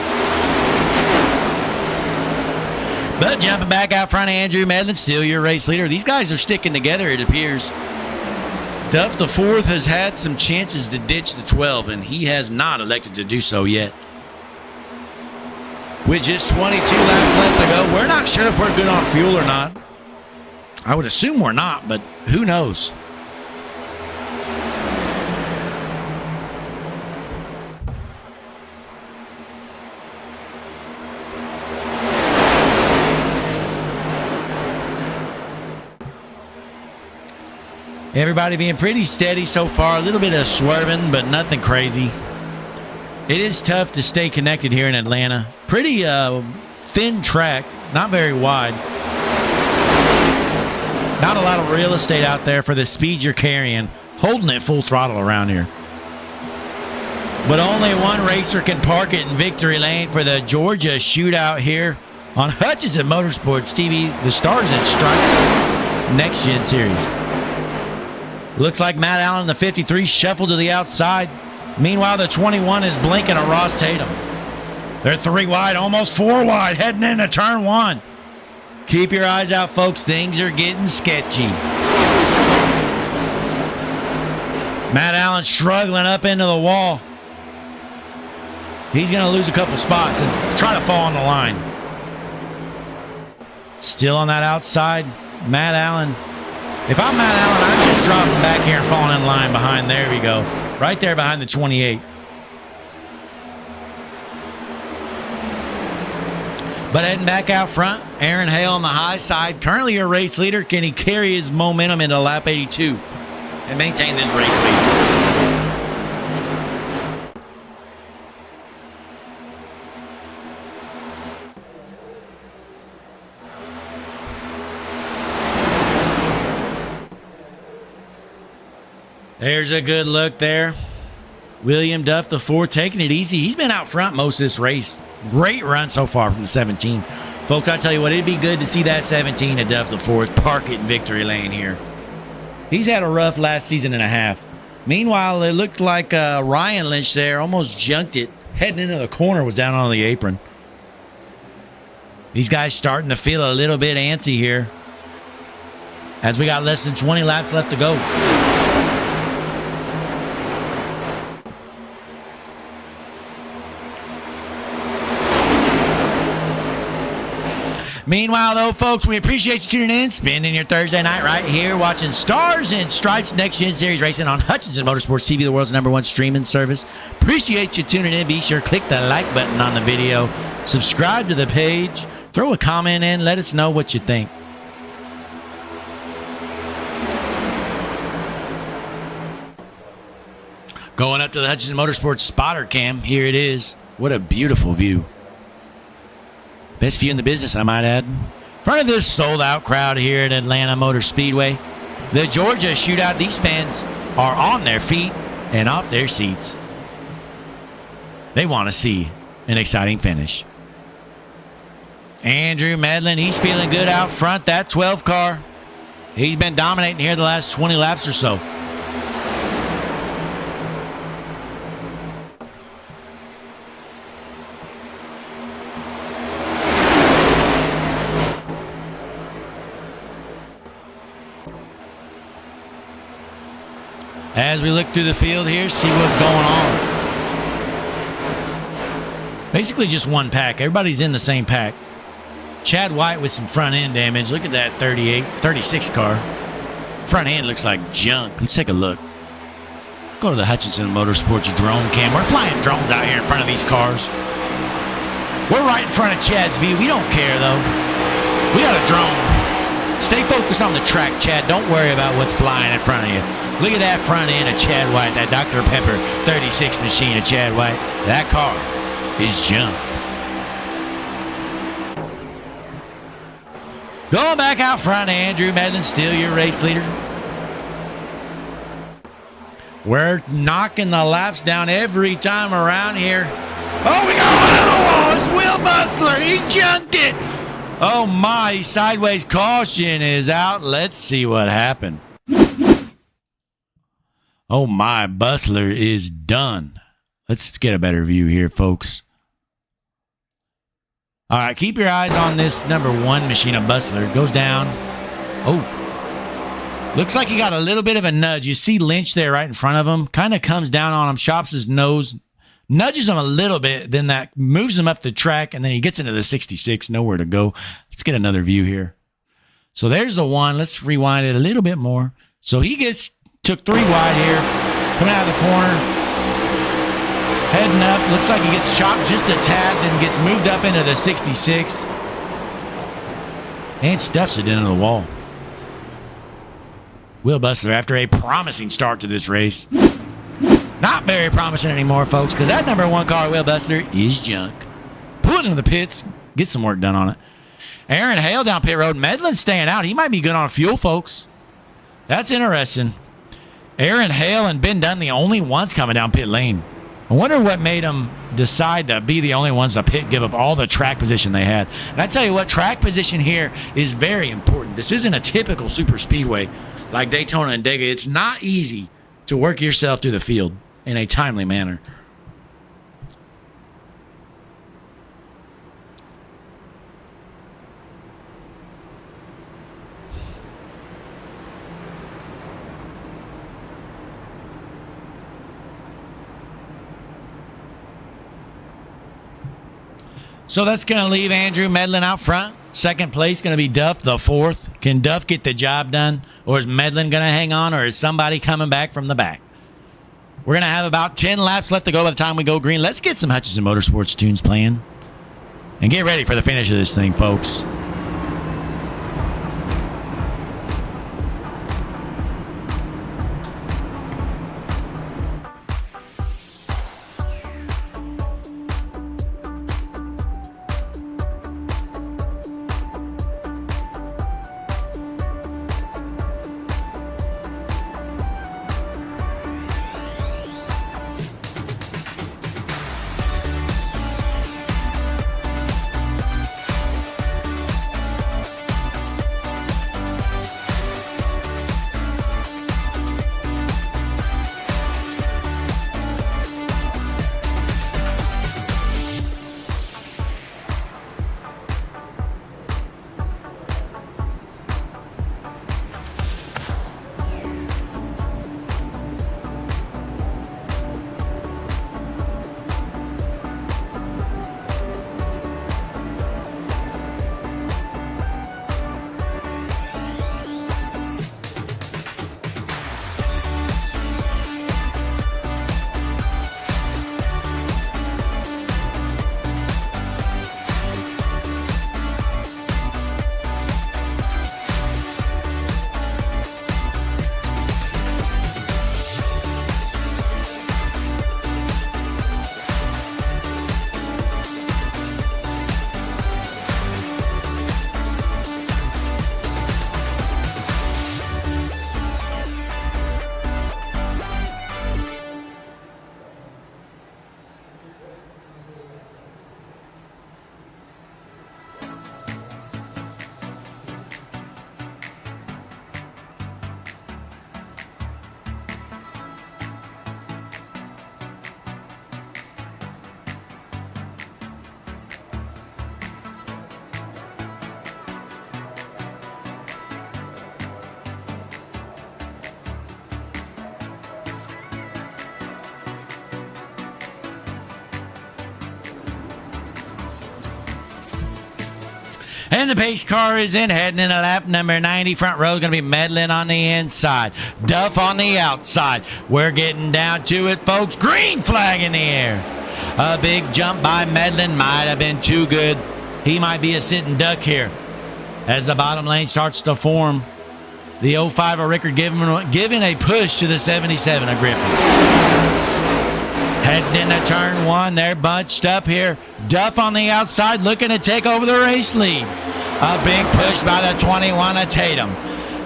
[SPEAKER 1] But jumping back out front, Andrew Medlin, still your race leader. These guys are sticking together, it appears. Duff the Fourth has had some chances to ditch the 12, and he has not elected to do so yet. With just 22 laps left to go, we're not sure if we're good on fuel or not. I would assume we're not, but who knows? Everybody being pretty steady so far. A little bit of swerving, but nothing crazy. It is tough to stay connected here in Atlanta. Pretty thin track, not very wide. Not a lot of real estate out there for the speed you're carrying. Holding it full throttle around here. But only one racer can park it in victory lane for the Georgia Shootout here on Hutchinson Motorsports TV, the Stars and Stripes Next Gen Series. Looks like Matt Allen, the 53, shuffled to the outside. Meanwhile, the 21 is blinking at Ross Tatum. They're 3 wide, almost 4 wide, heading into turn 1. Keep your eyes out, folks. Things are getting sketchy. Matt Allen struggling up into the wall. He's going to lose a couple spots and try to fall on the line. Still on that outside, Matt Allen. If I'm Matt Allen, I'm just dropping back here and falling in line behind. There we go. Right there behind the 28. But heading back out front, Aaron Hale on the high side. Currently your race leader. Can he carry his momentum into lap 82 and maintain this race lead? There's a good look there. William Duff IV taking it easy. He's been out front most of this race. Great run so far from the 17. Folks, I tell you what, it'd be good to see that 17 of Duff IV park it in victory lane here. He's had a rough last season and a half. Meanwhile, it looked like Ryan Lynch there almost junked it. Heading into the corner, was down on the apron. These guys starting to feel a little bit antsy here, as we got less than 20 laps left to go. Meanwhile, though, folks, we appreciate you tuning in, spending your Thursday night right here watching Stars and Stripes Next Gen Series racing on Hutchinson Motorsports TV, the world's #1 streaming service. Appreciate you tuning in. Be sure to click the like button on the video. Subscribe to the page. Throw a comment in. Let us know what you think. Going up to the Hutchinson Motorsports spotter cam. Here it is. What a beautiful view. Best view in the business, I might add. In front of this sold-out crowd here at Atlanta Motor Speedway, the Georgia Shootout, these fans are on their feet and off their seats. They want to see an exciting finish. Andrew Medlin, he's feeling good out front, that 12 car. He's been dominating here the last 20 laps or so. As we look through the field here, see what's going on. Basically just one pack. Everybody's in the same pack. Chad White with some front end damage. Look at that 36 car. Front end looks like junk. Let's take a look. Go to the Hutchinson Motorsports drone cam. We're flying drones out here in front of these cars. We're right in front of Chad's view. We don't care, though. We got a drone. Stay focused on the track, Chad. Don't worry about what's flying in front of you. Look at that front end of Chad White, that Dr. Pepper 36 machine of Chad White. That car is junk. Going back out front, Andrew Medlin, still your race leader. We're knocking the laps down every time around here. Oh, we got it's Will Bustler. He junked it. Oh, my. Sideways caution is out. Let's see what happened. Oh, my. Bustler is done. Let's get a better view here, folks. All right, keep your eyes on this number 1 machine of Bustler. Goes down. Oh. Looks like he got a little bit of a nudge. You see Lynch there right in front of him. Kind of comes down on him, chops his nose, nudges him a little bit, then that moves him up the track, and then he gets into the 66. Nowhere to go. Let's get another view here. So there's the 1. Let's rewind it a little bit more. So he took 3 wide here, coming out of the corner. Heading up, looks like he gets chopped just a tad, then gets moved up into the 66. And stuffs it into the wall. Will Bustler, after a promising start to this race. Not very promising anymore, folks, because that number 1 car, Will Bustler, is junk. Pull it into the pits, get some work done on it. Aaron Hale down pit road. Medlin staying out. He might be good on fuel, folks. That's interesting. Aaron Hale and Ben Dunn, the only ones coming down pit lane. I wonder what made them decide to be the only ones to give up all the track position they had. And I tell you what, track position here is very important. This isn't a typical super speedway like Daytona and Dega. It's not easy to work yourself through the field in a timely manner. So that's going to leave Andrew Medlin out front. Second place going to be Duff, the 4th. Can Duff get the job done? Or is Medlin going to hang on? Or is somebody coming back from the back? We're going to have about 10 laps left to go by the time we go green. Let's get some Hutchinson Motorsports tunes playing. And get ready for the finish of this thing, folks. And the pace car is in, heading into lap number 90. Front row is going to be Medlin on the inside. Duff on the outside. We're getting down to it, folks. Green flag in the air. A big jump by Medlin might have been too good. He might be a sitting duck here. As the bottom lane starts to form, the 05 of Rickard giving a push to the 77 of Griffin. Heading into turn one, they're bunched up here. Duff on the outside looking to take over the race lead. A big push by the 21 of Tatum.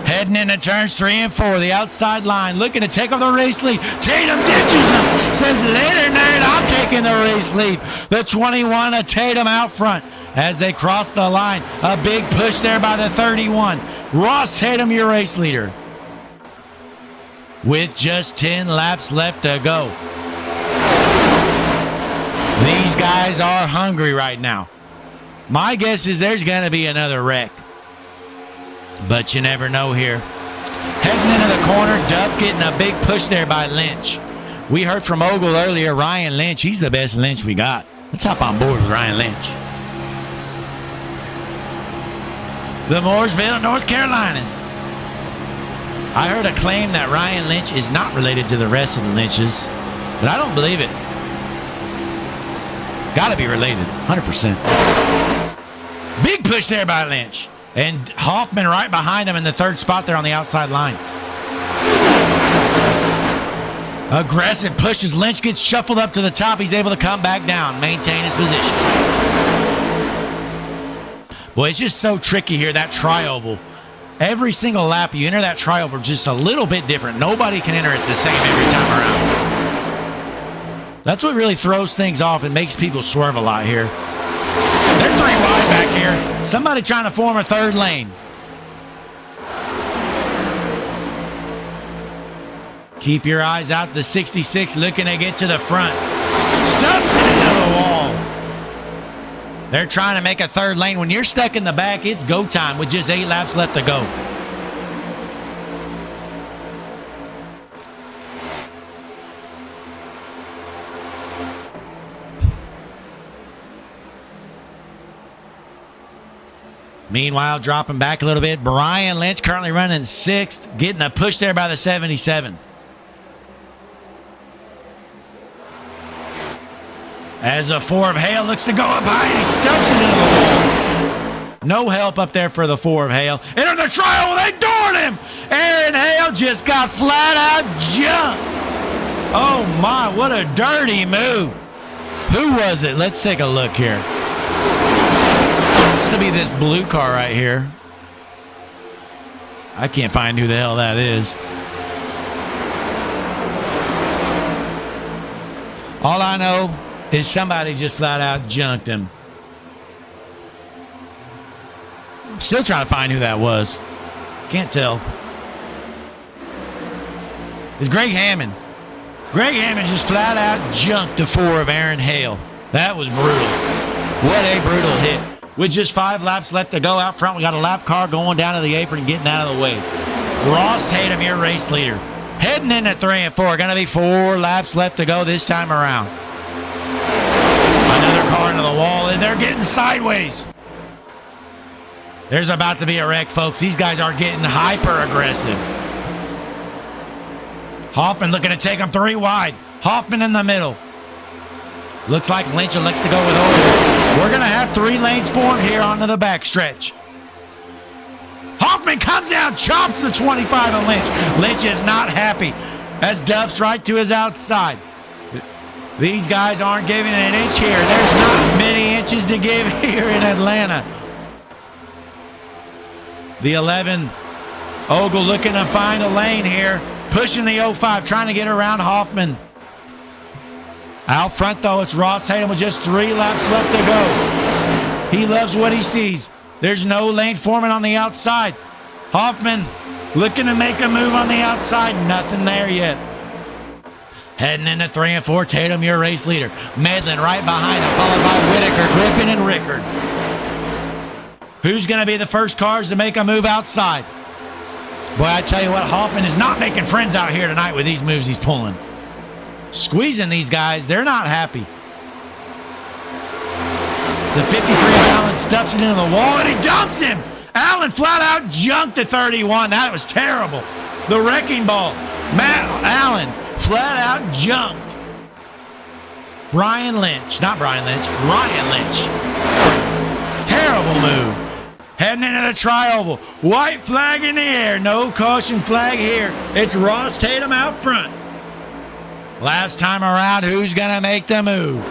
[SPEAKER 1] Heading into turns 3 and 4, the outside line looking to take over the race lead. Tatum ditches him, says later, nerd, I'm taking the race lead. The 21 of Tatum out front as they cross the line. A big push there by the 31. Ross Tatum, your race leader. With just 10 laps left to go. These guys are hungry right now. My guess is there's going to be another wreck. But you never know here. Heading into the corner, Duff getting a big push there by Lynch. We heard from Ogle earlier, Ryan Lynch. He's the best Lynch we got. Let's hop on board with Ryan Lynch. The Mooresville, North Carolina. I heard a claim that Ryan Lynch is not related to the rest of the Lynches, but I don't believe it. Gotta be related, 100%. Big push there by Lynch. And Hoffman right behind him in the third spot there on the outside line. Aggressive pushes. Lynch gets shuffled up to the top. He's able to come back down, maintain his position. Boy, it's just so tricky here, that tri-oval. Every single lap you enter that tri-oval just a little bit different. Nobody can enter it the same every time around. That's what really throws things off and makes people swerve a lot here. They're 3 wide back here. Somebody trying to form a third lane. Keep your eyes out. The 66 looking to get to the front. Stuffs it into the wall. They're trying to make a third lane. When you're stuck in the back, it's go time with just 8 laps left to go. Meanwhile, dropping back a little bit, Brian Lynch currently running 6th, getting a push there by the 77. As a 4 of Hale looks to go up high, and he stuffs it into the wall. No help up there for the 4 of Hale. Enter the trial, they doored him! Aaron Hale just got flat out jumped. Oh my, what a dirty move. Who was it? Let's take a look here. It's to be this blue car right here. I can't find who the hell that is. All I know is somebody just flat out junked him. Still trying to find who that was. Can't tell. It's Greg Hammond. Greg Hammond just flat out junked the 4 of Aaron Hale. That was brutal. What a brutal hit. With just 5 laps left to go out front, we got a lap car going down to the apron, getting out of the way. Ross Tatum, your race leader. Heading in at 3 and 4. Going to be 4 laps left to go this time around. Another car into the wall, and they're getting sideways. There's about to be a wreck, folks. These guys are getting hyper aggressive. Hoffman looking to take them 3 wide. Hoffman in the middle. Looks like Lynch elects to go with Ogle. We're going to have 3 lanes formed here onto the backstretch. Hoffman comes out, chops the 25 of Lynch. Lynch is not happy as Duff's right to his outside. These guys aren't giving an inch here. There's not many inches to give here in Atlanta. The 11, Ogle looking to find a lane here. Pushing the 05, trying to get around Hoffman. Out front, though, it's Ross Tatum with just 3 laps left to go. He loves what he sees. There's no lane forming on the outside. Hoffman looking to make a move on the outside. Nothing there yet. Heading into 3 and 4, Tatum, your race leader. Medlin right behind him, followed by Whitaker, Griffin, and Rickard. Who's going to be the first cars to make a move outside? Boy, I tell you what, Hoffman is not making friends out here tonight with these moves he's pulling. Squeezing these guys, they're not happy. The 53 Balance stuffs it into the wall, and he dumps him. Allen flat out junked the 31. That was terrible. The wrecking ball. Matt Allen flat out junked Ryan Lynch. Terrible move. Heading into the tri-oval. White flag in the air. No caution flag here. It's Ross Tatum out front. Last time around, who's going to make the move?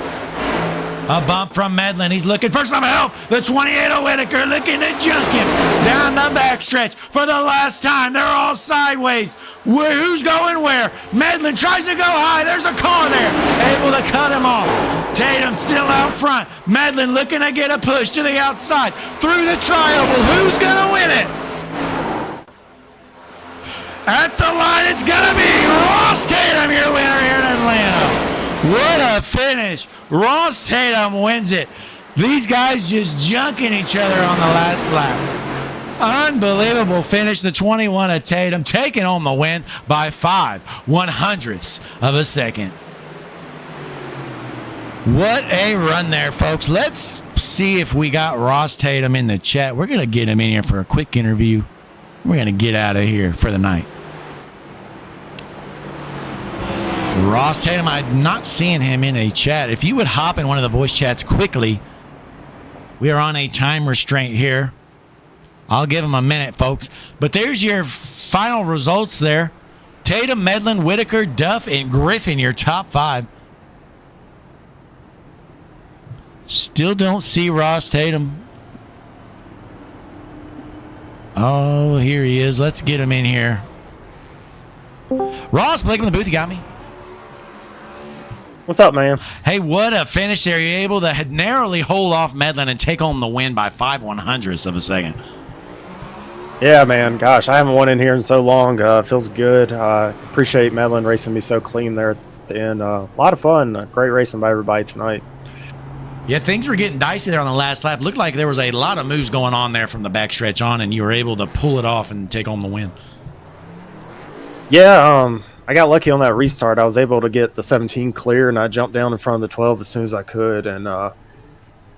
[SPEAKER 1] A bump from Medlin. He's looking for some help. The 28 of Whitaker looking to junk him down the backstretch for the last time. They're all sideways. Who's going where? Medlin tries to go high. There's a car there. Able to cut him off. Tatum still out front. Medlin looking to get a push to the outside. Through the tri-oval. Who's going to win it? At the line, it's going to be Ross Tatum, your winner here in Atlanta. What a finish. Ross Tatum wins it. These guys just junking each other on the last lap. Unbelievable finish. The 21 of Tatum taking home the win by 5/100ths of a second. What a run there, folks. Let's see if we got Ross Tatum in the chat. We're going to get him in here for a quick interview. We're going to get out of here for the night. Ross Tatum, I'm not seeing him in a chat. If you would hop in one of the voice chats quickly. We are on a time restraint here. I'll give him a minute, folks. But there's your final results there. Tatum, Medlin, Whitaker, Duff, and Griffin, your top 5. Still don't see Ross Tatum. Oh, here he is. Let's get him in here. Ross, Blake in the booth, you got me?
[SPEAKER 3] What's up, man?
[SPEAKER 1] Hey, what a finish there. You're able to narrowly hold off Medlin and take home the win by 5/100ths of a second.
[SPEAKER 3] Yeah, man. Gosh, I haven't won in here in so long. Feels good. Appreciate Medlin racing me so clean there at the end. A lot of fun. Great racing by everybody tonight.
[SPEAKER 1] Yeah, things were getting dicey there on the last lap. Looked like there was a lot of moves going on there from the backstretch on, and you were able to pull it off and take home the win.
[SPEAKER 3] Yeah, I got lucky on that restart. I was able to get the 17 clear, and I jumped down in front of the 12 as soon as I could. And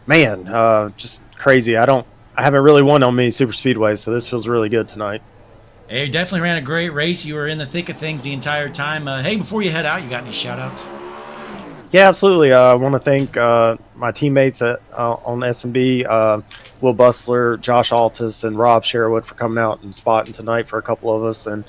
[SPEAKER 3] man, just crazy. I haven't really won on many super speedways, so this feels really good tonight.
[SPEAKER 1] Hey, you definitely ran a great race. You were in the thick of things the entire time. Hey, before you head out, you got any shout-outs?
[SPEAKER 3] Yeah, absolutely. I want to thank my teammates on S&B, Will Bustler, Josh Altus, and Rob Sherwood for coming out and spotting tonight for a couple of us. And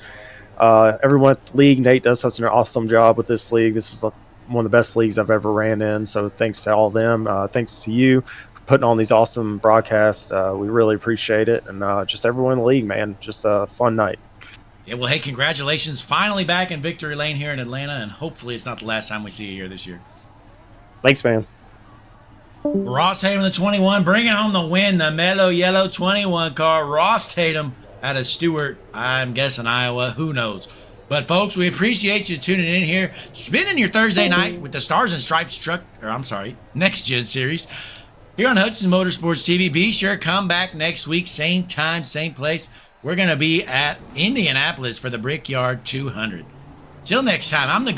[SPEAKER 3] everyone at the league. Nate does such an awesome job with this league. This is one of the best leagues I've ever ran in. So thanks to all of them. Thanks to you for putting on these awesome broadcasts. We really appreciate it. And just everyone in the league, man. Just a fun night.
[SPEAKER 1] Yeah, well, hey, congratulations. Finally back in Victory Lane here in Atlanta, and hopefully it's not the last time we see you here this year.
[SPEAKER 3] Thanks, man.
[SPEAKER 1] Ross Tatum, the 21, bringing home the win. The Mellow Yellow 21 car. Ross Tatum out of Stewart, I'm guessing Iowa. Who knows? But, folks, we appreciate you tuning in here, spending your Thursday night with the Stars and Stripes Next Gen Series here on Hutchinson Motorsports TV. Be sure to come back next week, same time, same place. We're going to be at Indianapolis for the Brickyard 200. Till next time, I'm the